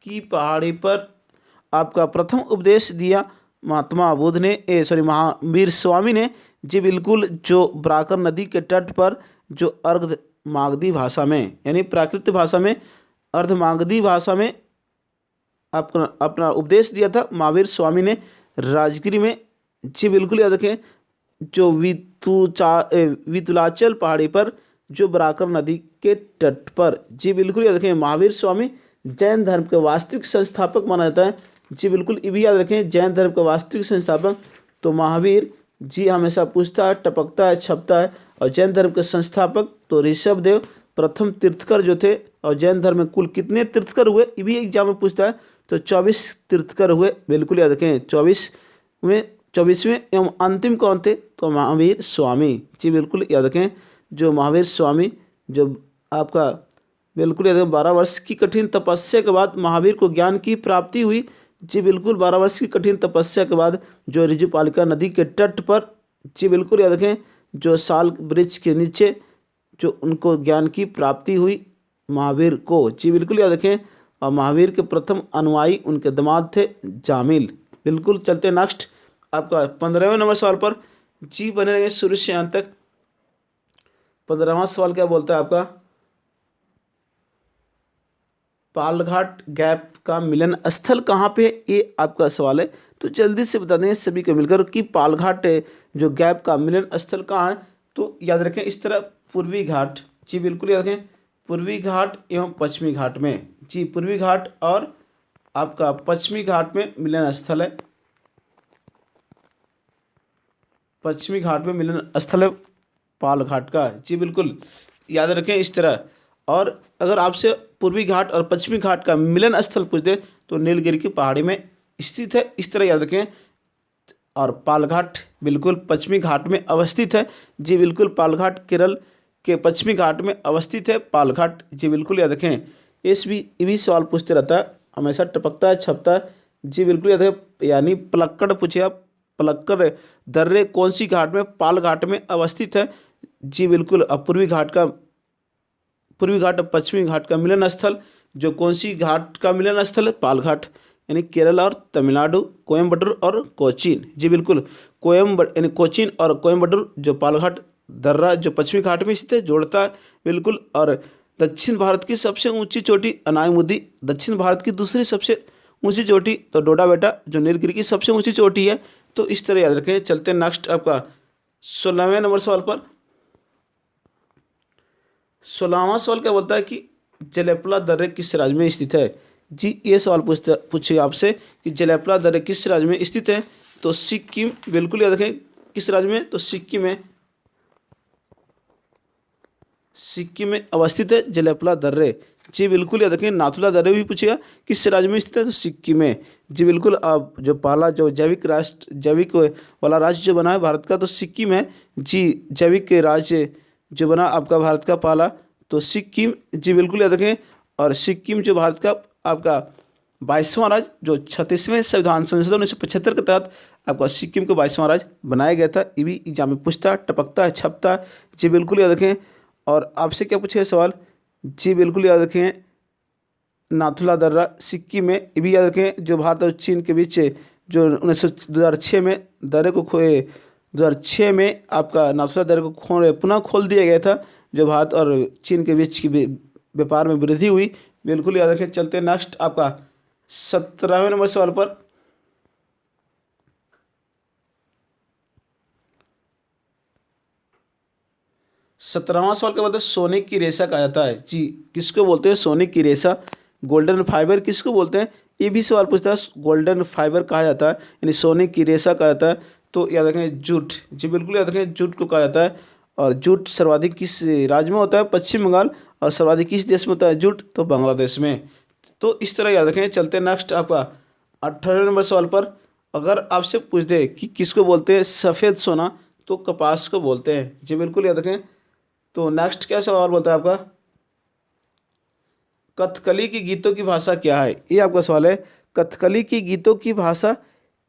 की पहाड़ी पर आपका प्रथम उपदेश दिया महात्मा बुद्ध ने महावीर स्वामी ने जी बिल्कुल जो ब्राकर नदी के तट पर जो अर्ध मागधी भाषा में यानी प्राकृत भाषा में अर्धमागधी भाषा में अपना अपना उपदेश दिया था महावीर स्वामी ने राजगिरी में। जी बिल्कुल याद रखें जो वितुलाचल पहाड़ी पर जो बराकर नदी के तट पर। जी बिल्कुल याद रखें महावीर स्वामी जैन धर्म के वास्तविक संस्थापक माना जाता है। जी बिल्कुल ये भी याद रखें जैन धर्म का वास्तविक संस्थापक तो महावीर जी हमेशा पूछता है, टपकता है, छपता है। और जैन धर्म के संस्थापक तो ऋषभ देव प्रथम तीर्थकर जो थे। और जैन धर्म में कुल कितने तीर्थकर हुए ये भी एग्जाम में पूछता है तो 24 तीर्थकर हुए। बिल्कुल याद रखें 24वें एवं अंतिम कौन थे तो महावीर स्वामी। जी बिल्कुल याद रखें जो महावीर स्वामी जो आपका बिल्कुल याद रखें 12 वर्ष की कठिन तपस्या के बाद महावीर को ज्ञान की प्राप्ति हुई। जी बिल्कुल 12 वर्ष की कठिन तपस्या के बाद जो ऋजुपालिका नदी के तट पर। जी बिल्कुल याद रखें जो साल वृक्ष के नीचे जो उनको ज्ञान की प्राप्ति हुई महावीर को। जी बिल्कुल याद रखें और महावीर के प्रथम अनुयायी उनके दामाद थे जामिल। बिल्कुल चलते नेक्स्ट आपका 15वें नंबर सवाल पर। जी बने रहेंगे शुरू से अंत तक। 15वां सवाल क्या बोलता है आपका पालघाट गैप का मिलन स्थल कहाँ पे ये आपका सवाल है। तो जल्दी से बता दें सभी को मिलकर कि पालघाट जो गैप का मिलन स्थल कहाँ है। तो याद रखें इस तरह पूर्वी घाट। जी बिल्कुल याद रखें पूर्वी घाट एवं पश्चिमी घाट में। जी पूर्वी घाट और आपका पश्चिमी घाट में मिलन स्थल है। पश्चिमी घाट में मिलन स्थल है पालघाट का। जी बिल्कुल याद रखें इस तरह। और अगर आपसे पूर्वी घाट और पश्चिमी घाट का मिलन स्थल पूछ दे तो नीलगिरी की पहाड़ी में स्थित है, इस तरह याद रखें। और पालघाट बिल्कुल पश्चिमी घाट में अवस्थित है। जी बिल्कुल पालघाट केरल के पश्चिमी घाट में अवस्थित है पालघाट। जी बिल्कुल याद रखें ये भी सवाल पूछते रहता है, हमेशा टपकता है, छपता है। जी बिल्कुल याद रखें यानी पलक्कड़ पूछिए आप, पलक्कड़ दर्रे कौन सी घाट में पाल घाट में अवस्थित है। जी बिल्कुल पूर्वी घाट और पश्चिमी घाट का मिलन स्थल जो कौन सी घाट का मिलन स्थल है पालघाट यानी केरल और तमिलनाडु कोयम्बटूर और कोचीन। जी बिल्कुल यानी कोचीन और कोयम्बटूर जो पालघाट दर्रा जो पश्चिमी घाट में स्थित है जोड़ता है बिल्कुल। और दक्षिण भारत की सबसे ऊंची चोटी अनायमुदी, दक्षिण भारत की दूसरी सबसे ऊंची चोटी तो डोडा बेटा जो नीलगिरी की सबसे ऊंची चोटी है। तो इस तरह याद रखें। चलते हैं नेक्स्ट आपका 16वें नंबर सवाल पर। 16वां सवाल क्या बोलता है कि जलेपला दर्रे किस राज्य में स्थित है। जी ये सवाल पूछे आपसे कि जलेपला दर्रे किस राज्य में स्थित है तो सिक्किम। बिल्कुल याद रखें किस राज्य में तो सिक्किम में अवस्थित है जलेपला दर्रे। जी बिल्कुल याद रखें नाथुला दर्रे भी पूछेगा किस राज्य में स्थित है तो सिक्किम में। जी बिल्कुल अब जो पहला जो जैविक वाला राज्य जो बना है भारत का तो सिक्किम है। जी जैविक राज्य जो बना आपका भारत का पहला तो सिक्किम। जी बिल्कुल याद रखें और सिक्किम जो भारत का आपका 22वां राज्य जो 36वें संविधान संशोधन 1975 के तहत आपका सिक्किम को 22वां राज्य बनाया गया था। ये भी एग्जाम में पूछता, टपकता है, छपता। जी बिल्कुल याद रखें। और आपसे क्या पूछेगा सवाल। जी बिल्कुल याद रखें नाथुला दर्रा सिक्किम में। ये भी याद रखें जो भारत और चीन के बीच जो 2006 में दर्रे को 2006 में आपका नाथुला दर्रे को पुनः खोल दिया गया था जो भारत और चीन के बीच की व्यापार में वृद्धि हुई। बिल्कुल याद रखें। चलते हैं नेक्स्ट आपका 17वें नंबर सवाल पर। 17वां सवाल क्या बोलते हैं सोने की रेशा कहा जाता है। जी किसको बोलते हैं सोने की रेशा। गोल्डन फाइबर किसको बोलते हैं ये भी सवाल पूछता है। गोल्डन फाइबर कहा जाता है यानी सोने की रेशा कहा जाता है तो याद रखें जूट। जी बिल्कुल याद रखें जूट को कहा जाता है। और जूट सर्वाधिक किस राज्य में होता है पश्चिम बंगाल। और सर्वाधिक किस देश में होता है जूट तो बांग्लादेश में। तो इस तरह याद रखें। चलते हैं नेक्स्ट आपका 18वें नंबर सवाल पर। अगर आपसे पूछ दे कि किसको बोलते हैं सफ़ेद सोना तो कपास को बोलते हैं। जी बिल्कुल याद रखें। तो नेक्स्ट क्या सवाल बोलता है आपका कथकली की गीतों की भाषा क्या है ये आपका सवाल है। कथकली की गीतों की भाषा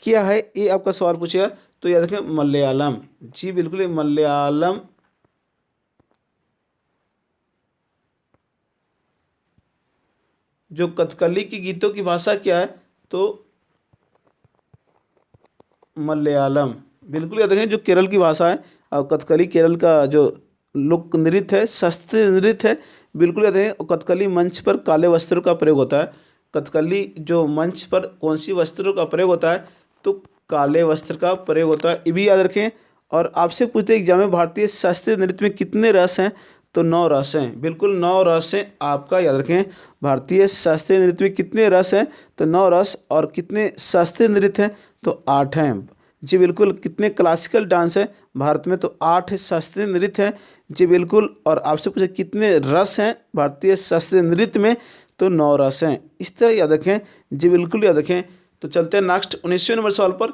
क्या है ये आपका सवाल पूछेगा तो याद रखें मलयालम। जी बिल्कुल मलयालम जो कथकली की गीतों की भाषा क्या है तो मलयालम। बिल्कुल याद रखें, जो केरल की भाषा है और कथकली केरल का जो लोक नृत्य है, शास्त्रीय नृत्य है। बिल्कुल याद रखें, और कथकली मंच पर काले वस्त्रों का प्रयोग होता है। कथकली जो मंच पर कौन सी वस्त्रों का प्रयोग होता है, तो काले वस्त्र का प्रयोग होता है, ये भी याद रखें। और आपसे पूछते एग्जाम में, भारतीय शास्त्रीय नृत्य में कितने रस हैं, तो 9 रस हैं। बिल्कुल 9 रस हैं, आपका याद रखें। भारतीय शास्त्रीय नृत्य में कितने रस हैं, तो 9 रस। और कितने शास्त्रीय नृत्य हैं, तो 8 हैं। जी बिल्कुल। कितने क्लासिकल डांस है भारत में, तो 8 शास्त्रीय नृत्य हैं। जी बिल्कुल। और आपसे पूछे कितने रस हैं भारतीय शास्त्रीय नृत्य में, तो 9 रस हैं। इस तरह याद रखें। जी बिल्कुल याद रखें। तो चलते हैं नेक्स्ट 19वें नंबर सवाल पर।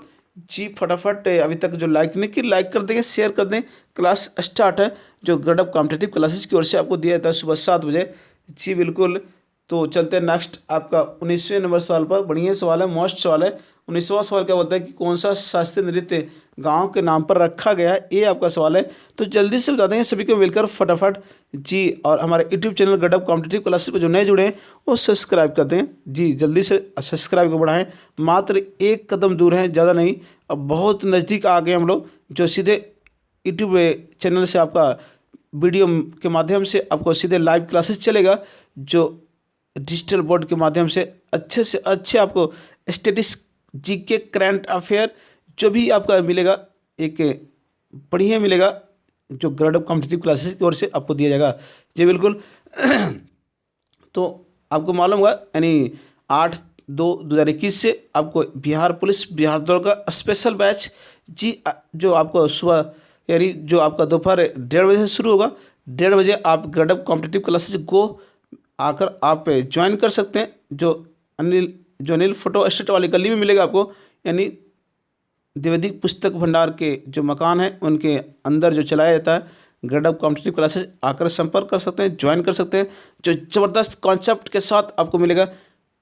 जी फटाफट अभी तक जो लाइक नहीं की, लाइक कर देंगे, शेयर कर दें। क्लास स्टार्ट है जो गढ़ कॉम्पिटेटिव क्लासेस की ओर से आपको दिया जाता है सुबह 7 बजे। जी बिल्कुल। तो चलते हैं नेक्स्ट आपका 19वें नंबर सवाल पर। बढ़िया सवाल है, मोस्ट सवाल है। 19वां सवाल क्या बोलता है कि कौन सा शास्त्रीय नृत्य गांव के नाम पर रखा गया है, ये आपका सवाल है। तो जल्दी से बता देंगे सभी को मिलकर फटाफट। जी, और हमारे यूट्यूब चैनल गढ़ कॉम्पिटेटिव क्लासेस पर जो नए जुड़े हैं वो सब्सक्राइब कर दें। जी जल्दी से सब्सक्राइब को बढ़ाएं। मात्र एक कदम दूर है, ज़्यादा नहीं। अब बहुत नज़दीक आ गए हम लोग, जो सीधे यूट्यूब चैनल से आपका वीडियो के माध्यम से आपको सीधे लाइव क्लासेस चलेगा, जो डिजिटल बोर्ड के माध्यम से अच्छे आपको स्टेटिस, जीके, करंट अफेयर जो भी आपका मिलेगा, एक बढ़िया मिलेगा, जो ग्रेड ऑफ कॉम्पिटिटिव क्लासेस की ओर से आपको दिया जाएगा। जी बिल्कुल। तो आपको मालूम होगा, यानी 8/2/2021 से आपको बिहार पुलिस बिहार दौड़ का स्पेशल बैच, जी जो आपको सुबह, यानी जो आपका दोपहर 1:30 बजे से शुरू होगा। 1:30 बजे आप ग्रेड ऑफ कॉम्पिटिटिव क्लासेस को आकर आप ज्वाइन कर सकते हैं। जो अनिल फोटो स्टेट वाली गली में मिलेगा आपको, यानी द्विवेदी पुस्तक भंडार के जो मकान है उनके अंदर जो चलाया जाता है ग्रेड ऑफ कॉम्पिटिटिव क्लासेस, आकर संपर्क कर सकते हैं, ज्वाइन कर सकते हैं। जो ज़बरदस्त कॉन्सेप्ट के साथ आपको मिलेगा,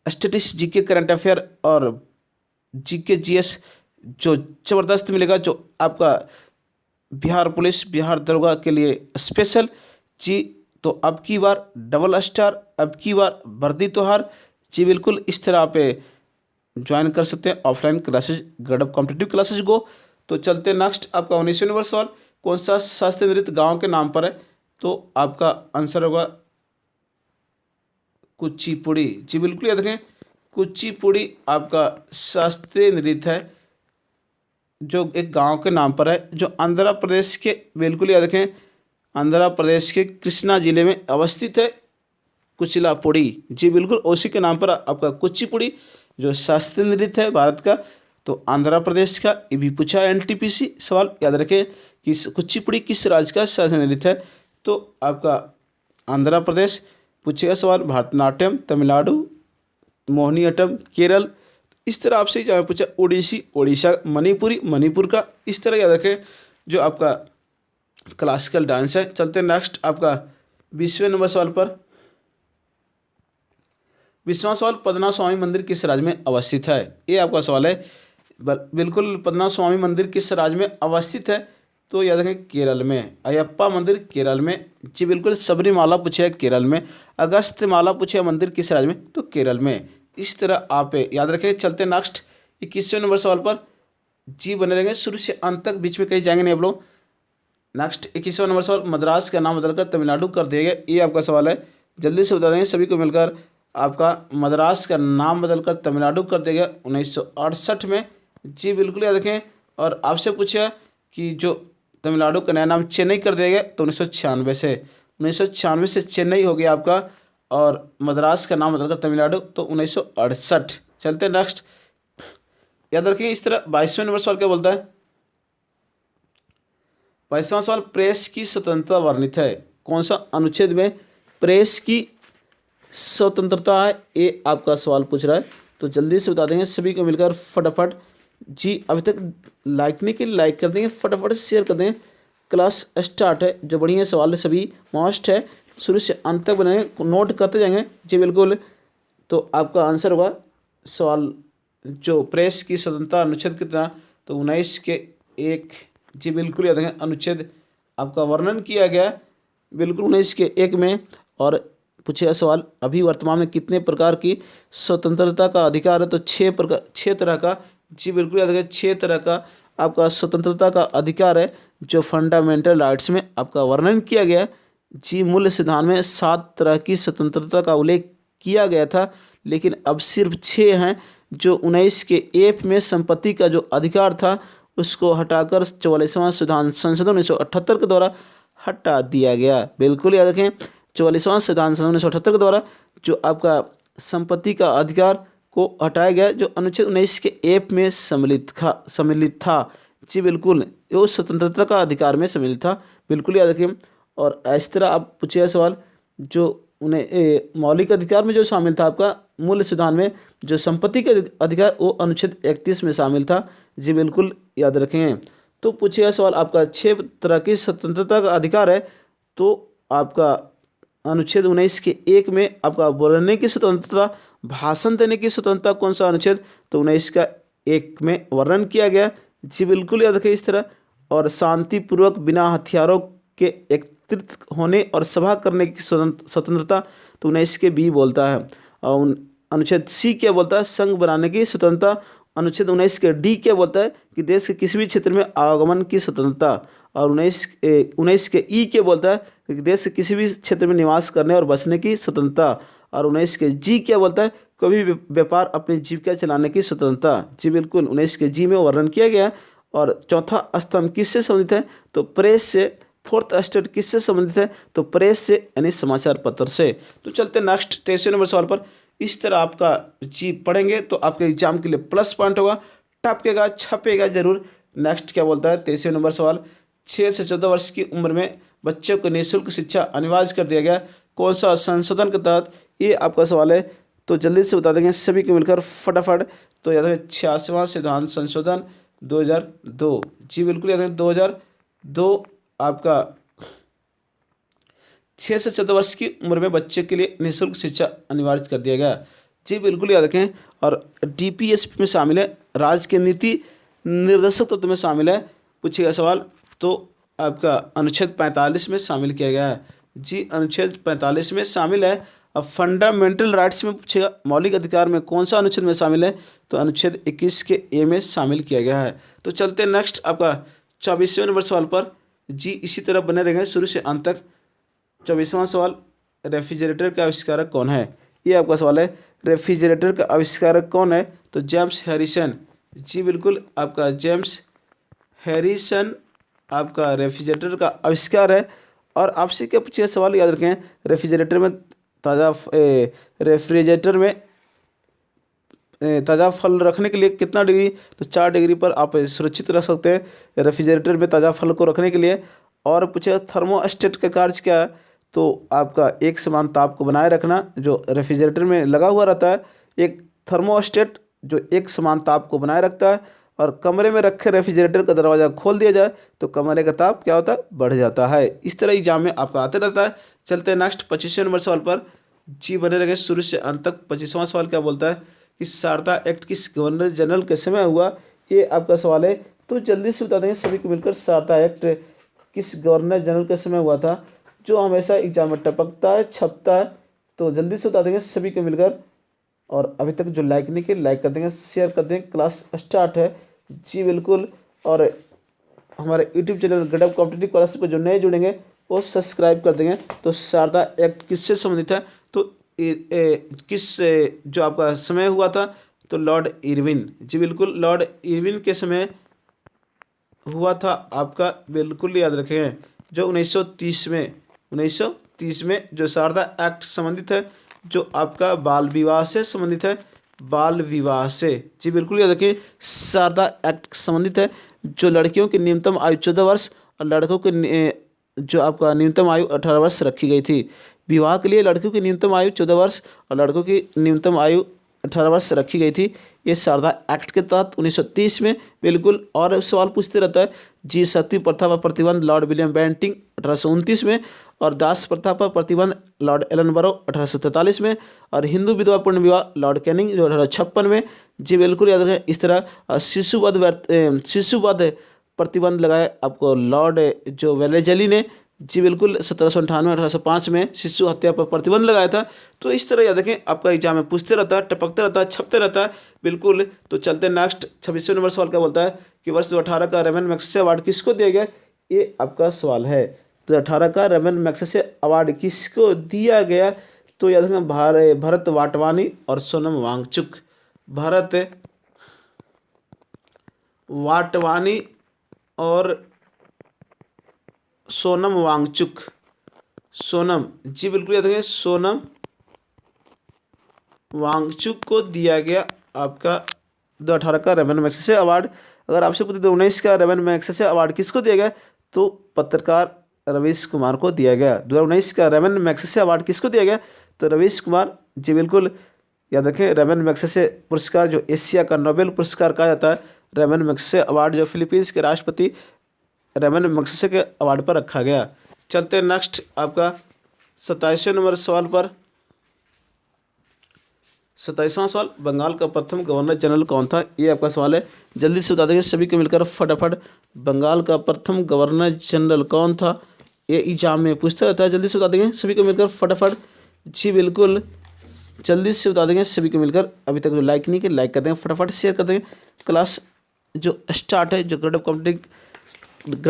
स्टेटिस, जीके, करंट अफेयर और जीके जीएस जो ज़बरदस्त मिलेगा, जो आपका बिहार पुलिस बिहार दरोगा के लिए स्पेशल। जी, तो अब की बार डबल स्टार, अब की बार वर्दी त्योहार। जी बिल्कुल। इस तरह आप ज्वाइन कर सकते हैं offline classes, grade of competitive classes को। तो चलते हैं नेक्स्ट आपका 19वें नंबर सवाल। कौन सा शास्त्रीय नृत्य गांव के नाम पर है, तो आपका आंसर होगा कुचिपुड़ी। जी बिल्कुल याद रखें, कुचिपुड़ी आपका शास्त्रीय नृत्य है जो एक गांव के नाम पर है, जो आंध्र प्रदेश के, बिल्कुल याद रखें, आंध्र प्रदेश के कृष्णा जिले में अवस्थित है कुचिलापुड़ी। जी बिल्कुल। उसी के नाम पर आपका कुचिपुड़ी जो शास्त्रीय नृत्य है भारत का, तो आंध्र प्रदेश का। ये भी पूछा है एनटीपीसी सवाल, याद रखें कि कुचिपुड़ी किस राज्य का शास्त्रीय नृत्य है, तो आपका आंध्र प्रदेश। पूछेगा सवाल भरतनाट्यम तमिलनाडु, मोहिनीअट्टम केरल। इस तरह आपसे जहाँ पूछा ओडिसी ओडिशा, मणिपुरी मणिपुर का। इस तरह याद रखें जो आपका क्लासिकल डांस है। चलते हैं नेक्स्ट आपका 20वें नंबर सवाल पर। 20वां सवाल, पद्मनाभ स्वामी मंदिर किस राज्य में अवस्थित है, ये आपका सवाल है। बिल्कुल। पद्मनाभ स्वामी मंदिर किस राज्य में अवस्थित है, तो याद रखें केरल में। अयप्पा मंदिर केरल में। जी बिल्कुल। सबरीमाला पूछे है केरल में। अगस्त माला पूछे मंदिर किस राज्य में, तो केरल में। इस तरह आप याद रखें। चलते नेक्स्ट 21वें नंबर सवाल पर। जी बने रहेंगे शुरू से अंत तक, बीच में कहीं जाएंगे नहीं आप लोग। नेक्स्ट 21वां नंबर सवाल, मद्रास का नाम बदलकर तमिलनाडु कर दिया गया, ये आपका सवाल है। जल्दी से बता देंगे सभी को मिलकर। आपका मद्रास का नाम बदलकर तमिलनाडु कर दिया गया 1968 में। जी बिल्कुल याद रखें। और आपसे पूछा कि जो तमिलनाडु का नया नाम चेन्नई कर दिया गया, तो 1996 से चेन्नई हो गया आपका। और मद्रास का नाम बदलकर तमिलनाडु, तो 1968। चलते हैं नेक्स्ट। याद रखिए इस तरह 22वें नंबर सवाल क्या बोलता है। 22वां सवाल, प्रेस की स्वतंत्रता वर्णित है, कौन सा अनुच्छेद में प्रेस की स्वतंत्रता है, ये आपका सवाल पूछ रहा है। तो जल्दी से बता देंगे सभी को मिलकर फटाफट। जी अभी तक लाइक नहीं की, लाइक कर देंगे, फटाफट शेयर कर देंगे। क्लास स्टार्ट है, जो बढ़िया सवाल है सभी मस्ट है, शुरू से अंत तक बनाएंगे, नोट करते जाएंगे। जी बिल्कुल। तो आपका आंसर होगा सवाल जो प्रेस की स्वतंत्रता अनुच्छेद कितना, तो 19 के 1। जी बिल्कुल याद रखें, अनुच्छेद आपका वर्णन किया गया बिल्कुल 19 के 1 में। और पूछेगा सवाल, अभी वर्तमान में कितने प्रकार की स्वतंत्रता का अधिकार है, तो 6 तरह का जी बिल्कुल याद रखें, 6 तरह का आपका स्वतंत्रता का अधिकार है जो फंडामेंटल राइट्स में आपका वर्णन किया गया है। जी मूल सिद्धांत में 7 तरह की स्वतंत्रता का उल्लेख किया गया था, लेकिन अब सिर्फ 6 हैं। जो 19 के एफ में संपत्ति का जो अधिकार था उसको हटाकर 44वां संविधान संशोधन 1978 के द्वारा हटा दिया गया। बिल्कुल याद रखें, 44वां संविधान संशोधन 1978 के द्वारा जो आपका संपत्ति का अधिकार को हटाया गया, जो अनुच्छेद 19 के एफ में सम्मिलित था। जी बिल्कुल, वो स्वतंत्रता का अधिकार में सम्मिलित था। बिल्कुल याद रखिए। और इस तरह आप पूछिए सवाल, जो उन्हें मौलिक अधिकार में जो शामिल था आपका मूल सिद्धांत में, जो संपत्ति का अधिकार वो अनुच्छेद 31 में शामिल था। जी बिल्कुल याद रखेंगे। तो पूछिएगा सवाल आपका, 6 तरह की स्वतंत्रता का अधिकार है, तो आपका अनुच्छेद 19 के 1 में आपका बोलने की स्वतंत्रता, भाषण देने की स्वतंत्रता कौन सा अनुच्छेद, तो 19 का 1 में वर्णन किया गया। जी बिल्कुल याद रखिए इस तरह। और शांतिपूर्वक बिना हथियारों के एकत्रित होने और सभा करने की स्वतंत्रता, तो 19 के बी बोलता है। और अनुच्छेद सी क्या बोलता है, संघ बनाने की स्वतंत्रता। अनुच्छेद 19 के डी क्या बोलता है कि देश के किसी भी क्षेत्र में आवागमन की स्वतंत्रता। और 19 के ई क्या बोलता है कि देश के किसी भी क्षेत्र में निवास करने और बसने की स्वतंत्रता। और 19 के जी क्या बोलता है, कभी भी व्यापार अपनी जीविका चलाने की स्वतंत्रता। जी बिल्कुल, 19 के जी में वर्णन किया गया। और चौथा स्तंभ किससे संबंधित है, तो प्रेस से। फोर्थ स्टेट किससे संबंधित है, तो प्रेस से यानी समाचार पत्र से। तो चलते नेक्स्ट 23वें नंबर सवाल पर। इस तरह आपका जी पढ़ेंगे तो आपके एग्जाम के लिए प्लस पॉइंट होगा, टपकेगा छपेगा जरूर। नेक्स्ट क्या बोलता है 23वें नंबर सवाल, 6 से 14 वर्ष की उम्र में बच्चों को निःशुल्क शिक्षा अनिवार्य कर दिया गया, कौन सा संशोधन के तहत, ये आपका सवाल है। तो जल्दी से बता देंगे सभी को मिलकर फटाफट। तो याद है 86वां संविधान संशोधन 2002। जी बिल्कुल याद है 2002 आपका 6 से 14 वर्ष की उम्र में बच्चे के लिए निःशुल्क शिक्षा अनिवार्य कर दिया गया। जी बिल्कुल याद रखें। और डीपीएसपी में शामिल है, राज्य के नीति निर्देशक तत्व में शामिल है। पूछिएगा सवाल तो आपका अनुच्छेद 45 में शामिल किया गया है। जी अनुच्छेद 45 में शामिल है। अब फंडामेंटल राइट्स में पूछेगा मौलिक अधिकार में कौन सा अनुच्छेद में शामिल है, तो अनुच्छेद 21 के ए में शामिल किया गया है। तो चलते नेक्स्ट आपका 24वें नंबर सवाल पर। जी इसी तरह बने रहेंगे शुरू से अंत तक। 24वां सवाल, रेफ्रिजरेटर का आविष्कारक कौन है, ये आपका सवाल है। रेफ्रिजरेटर का आविष्कारक कौन है, तो जेम्स हैरिसन। जी बिल्कुल, आपका जेम्स हैरिसन आपका रेफ्रिजरेटर का आविष्कार है। और आपसे क्या पूछिए सवाल याद रखें, रेफ्रिजरेटर में रेफ्रिजरेटर में ताज़ा फल रखने के लिए कितना डिग्री, तो 4 डिग्री पर आप सुरक्षित रख सकते हैं रेफ्रिजरेटर में ताज़ा फल को रखने के लिए। और पूछे थर्मोस्टेट का कार्य क्या है, तो आपका एक समान ताप को बनाए रखना जो रेफ्रिजरेटर में लगा हुआ रहता है। एक थर्मोस्टेट जो एक समान ताप को बनाए रखता है। और कमरे में रखे रेफ्रिजरेटर का दरवाज़ा खोल दिया जाए तो कमरे का ताप क्या होता है, बढ़ जाता है। इस तरह एग्जाम में आपका आते रहता है। चलते हैं नेक्स्ट 25वें नंबर सवाल पर। जी बने रहे शुरू से अंत तक। 25वां सवाल क्या बोलता है कि शारदा एक्ट किस गवर्नर जनरल के समय हुआ, ये आपका सवाल है। तो जल्दी से बता देंगे सभी को मिलकर, शारदा एक्ट किस गवर्नर जनरल के समय हुआ था, जो हमेशा एग्जाम में टपकता है छपता है। तो जल्दी से बता देंगे सभी को मिलकर। और अभी तक जो लाइक नहीं किए लाइक कर देंगे, शेयर कर देंगे। क्लास स्टार्ट है। जी बिल्कुल। और हमारे यूट्यूब चैनल गडअप कॉम्पिटिटिव क्लासेस पर जो नए जुड़ेंगे वो सब्सक्राइब कर देंगे। तो शारदा एक्ट किससे संबंधित है, तो जो आपका समय हुआ था, तो लॉर्ड इरविन। जी बिल्कुल, लॉर्ड इरविन के समय हुआ था आपका। बिल्कुल याद रखें, जो 1930 में जो शारदा एक्ट संबंधित है, जो आपका बाल विवाह से संबंधित है, बाल विवाह से। जी बिल्कुल याद रखिए, शारदा एक्ट संबंधित है जो लड़कियों की न्यूनतम आयु 14 वर्ष और लड़कों की जो आपका न्यूनतम आयु 18 वर्ष रखी गई थी। विवाह के लिए लड़कियों की न्यूनतम आयु 14 वर्ष और लड़कों की न्यूनतम आयु 18 वर्ष रखी गई थी। ये शारदा एक्ट के तहत 1930 में। बिल्कुल। और सवाल पूछते रहता है, जी सती प्रथा पर प्रतिबंध लॉर्ड विलियम बेंटिंग 1829 में। और दास प्रथा पर प्रतिबंध लॉर्ड एलन बरो 1843 में। और हिंदू विधवा पूर्ण विवाह लॉर्ड कैनिंग जो 1856 में। जी बिल्कुल याद रखें। इस तरह शिशुवध प्रतिबंध लगाए आपको लॉर्ड जो वेलेजली ने जी बिल्कुल, 1798 1805 में शिशु हत्या पर प्रतिबंध लगाया था। तो इस तरह याद रखें, आपका एग्जाम में पूछते रहता है, टपकते रहता है, छपते रहता है। बिल्कुल, तो चलते नेक्स्ट 26वें नंबर सवाल क्या बोलता है कि वर्ष 2018 का रेमन मैग्सेसे अवार्ड किसको दिया गया? ये आपका सवाल है। तो 2018 का रेमन मैग्सेसे अवार्ड किसको दिया गया? तो याद रखें, भरत वाटवानी और सोनम वांगचुक। भरत वाटवानी और सोनम वांगचुक। सोनम, जी बिल्कुल याद रखें, सोनम वांगचुक को दिया गया आपका 2018 का रेमन मैग्सेसे अवार्ड। अगर आपसे पूछे 2019 का रेमन मैग्सेसे अवार्ड किसको दिया गया? तो पत्रकार रवीश कुमार को दिया गया। 2019 का रेमन मैग्सेसे अवार्ड किसको दिया गया? तो रवीश कुमार। जी बिल्कुल याद रखें, रेमन मैग्सेसे पुरस्कार जो एशिया का नोबेल पुरस्कार कहा जाता है, रेमन मैग्सेसे अवार्ड जो फिलीपींस के राष्ट्रपति रेमन मैग्सेसे के अवार्ड पर रखा गया। चलते हैं नेक्स्ट आपका 27वें नंबर सवाल पर। 27वां सवाल, बंगाल का प्रथम गवर्नर जनरल कौन था? ये आपका सवाल है, जल्दी से बता देंगे सभी को मिलकर फटाफट। बंगाल का प्रथम गवर्नर जनरल कौन था? ये एग्जाम में पूछता रहता है, जल्दी से बता देंगे सभी को मिलकर फटाफट। जी बिल्कुल, जल्दी से बता देंगे सभी को मिलकर। अभी तक जो लाइक नहीं किया, लाइक कर देंगे, फटाफट शेयर कर देंगे। क्लास जो स्टार्ट है, जो ग्रेड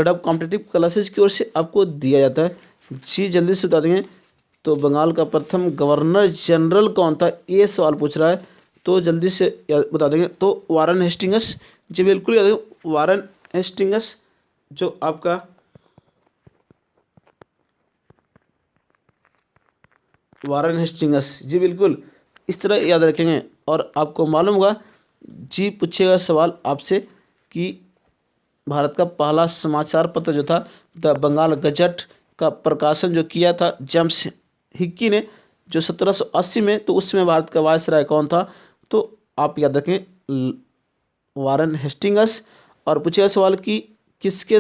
ऑफ कॉम्पिटिटिव क्लासेज की ओर से आपको दिया जाता है। जी जल्दी से बता देंगे। तो बंगाल का प्रथम गवर्नर जनरल कौन था, ये सवाल पूछ रहा है, तो जल्दी से बता देंगे। तो वारन हेस्टिंग्स। जी बिल्कुल याद रखें, वारन हेस्टिंग्स जो आपका वारन हेस्टिंग्स। जी बिल्कुल, इस तरह याद रखेंगे। और आपको मालूम होगा, जी पूछेगा सवाल आपसे कि भारत का पहला समाचार पत्र जो था द बंगाल गजट का प्रकाशन जो किया था जेम्स हिक्की ने, जो 1780 में, तो उसमें भारत का वायसराय कौन था? तो आप याद रखें, वारन हेस्टिंग्स। और पूछेगा सवाल कि किसके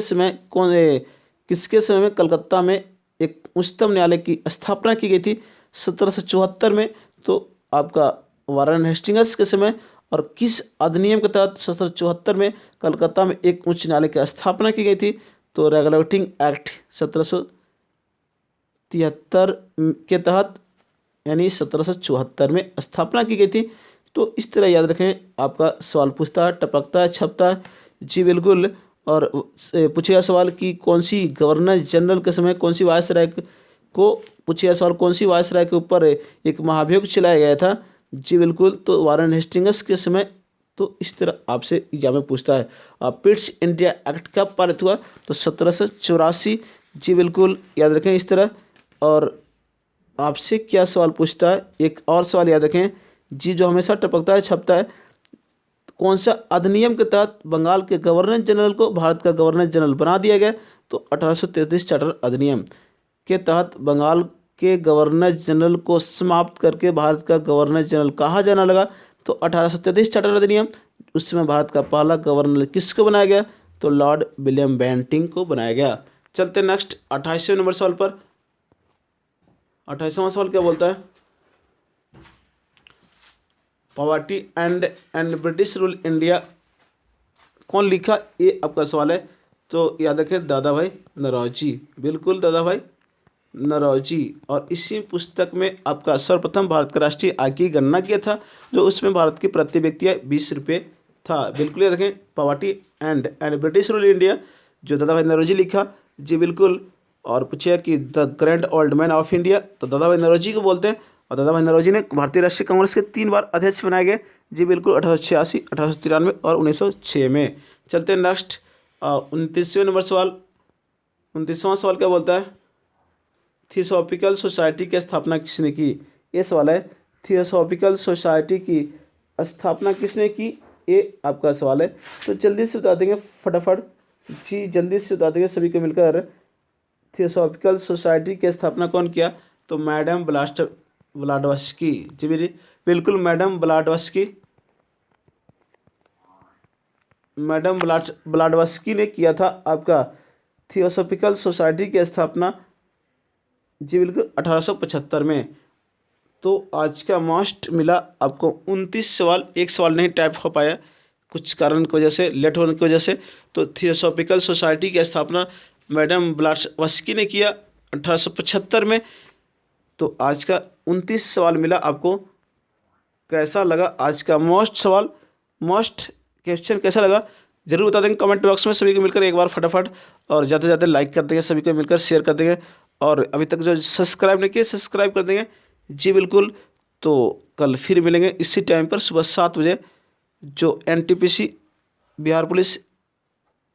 समय में कलकत्ता में एक उच्चतम न्यायालय की स्थापना की गई थी? 1774 में। तो आपका वारन हेस्टिंग्स के समय। और किस अधिनियम के तहत 1774 में कलकत्ता में एक उच्च न्यायालय की स्थापना की गई थी? तो रेगुलेटिंग एक्ट 1773 के तहत, यानी 1774 में स्थापना की गई थी। तो इस तरह याद रखें, आपका सवाल पूछता है, टपकता है, छपता है। जी बिल्कुल। और पूछेगा सवाल कि कौन सी गवर्नर जनरल के समय कौन सी वायसराय को पूछेगा सवाल, कौन सी वायसराय के ऊपर एक महाभियोग चलाया गया था? जी बिल्कुल, तो वारन हेस्टिंग्स के समय। तो इस तरह आपसे एग्जाम में पूछता है। पिट्स इंडिया एक्ट कब पारित हुआ? तो 1784। जी बिल्कुल याद रखें इस तरह। और आपसे क्या सवाल पूछता है, एक और सवाल याद रखें जी, जो हमेशा टपकता है, छपता है। कौन सा अधिनियम के तहत बंगाल के गवर्नर जनरल को भारत का गवर्नर जनरल बना दिया गया? तो 1833 चार्टर अधिनियम के तहत बंगाल के गवर्नर जनरल को समाप्त करके भारत का गवर्नर जनरल कहा जाना लगा। तो 1833 चार्टर अधिनियम, उस समय भारत का पहला गवर्नर किसको बनाया गया? तो लॉर्ड विलियम बेंटिंग को बनाया गया। चलते नेक्स्ट 28वें नंबर सवाल पर। 28वां सवाल क्या बोलता है? Poverty and British rule India कौन लिखा? ये आपका सवाल है। तो याद रखें, दादा भाई नौरोजी। बिल्कुल, दादा भाई नौरोजी। और इसी पुस्तक में आपका सर्वप्रथम भारत का राष्ट्रीय आय की गणना किया था, जो उसमें भारत की प्रति व्यक्ति आय 20 रुपये था। बिल्कुल याद रखें, poverty and British rule India जो दादा भाई नौरोजी लिखा। जी बिल्कुल। और पूछे कि the grand old man of India, तो दादा भाई नौरोजी को बोलते हैं। और दादा भाई नौरोजी ने भारतीय राष्ट्रीय कांग्रेस के 3 बार अध्यक्ष बनाए गए। जी बिल्कुल, 1886, 1893 और 1906 में। चलते हैं नेक्स्ट 29वें नंबर सवाल। 29वां सवाल क्या बोलता है? थियोसॉफिकल सोसाइटी की स्थापना किसने की? ये सवाल है, थियोसॉफिकल सोसाइटी की स्थापना किसने की? ये आपका सवाल है। तो जल्दी से बता देंगे फटाफट। जी जल्दी से बता देंगे सभी को मिलकर। थियोसॉफिकल सोसाइटी की स्थापना कौन किया? तो मैडम ब्लाडवस्की। जी बिल्कुल, मैडम ब्लाडवस्की। मैडम ब्लाडवस्की ने किया था आपका थियोसॉफिकल सोसाइटी की स्थापना। जी बिल्कुल, 1875 में। तो आज का मोस्ट मिला आपको 29 सवाल, एक सवाल नहीं टाइप हो पाया कुछ कारण की वजह से, लेट होने की वजह से। तो थियोसॉफिकल सोसाइटी की स्थापना मैडम ब्लाट्सवस्की ने किया 1875 में। तो आज का 29 सवाल मिला आपको। कैसा लगा आज का मोस्ट क्वेश्चन कैसा लगा जरूर बता देंगे कमेंट बॉक्स में सभी को मिलकर एक बार फटाफट। और ज़्यादा से ज़्यादा लाइक कर देंगे, सभी को मिलकर शेयर कर देंगे। और अभी तक जो सब्सक्राइब नहीं किए सब्सक्राइब कर देंगे जी बिल्कुल। तो कल फिर मिलेंगे इसी टाइम पर सुबह 7 बजे, जो NTPC, बिहार पुलिस,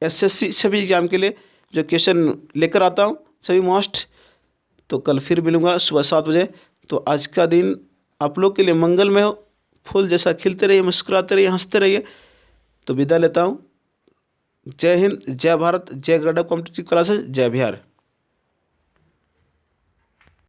SSC सभी एग्जाम के लिए जो क्वेश्चन लेकर आता हूँ सभी मोस्ट। तो कल फिर मिलूँगा सुबह 7 बजे। तो आज का दिन आप लोग के लिए मंगलमय हो, फूल जैसा खिलते रहिए, मुस्कुराते रहिए, हंसते रहिए। तो विदा लेता हूँ। जय हिंद, जय भारत, जय गढ़ कॉम्पिटिटिव क्लासेस, जय बिहार।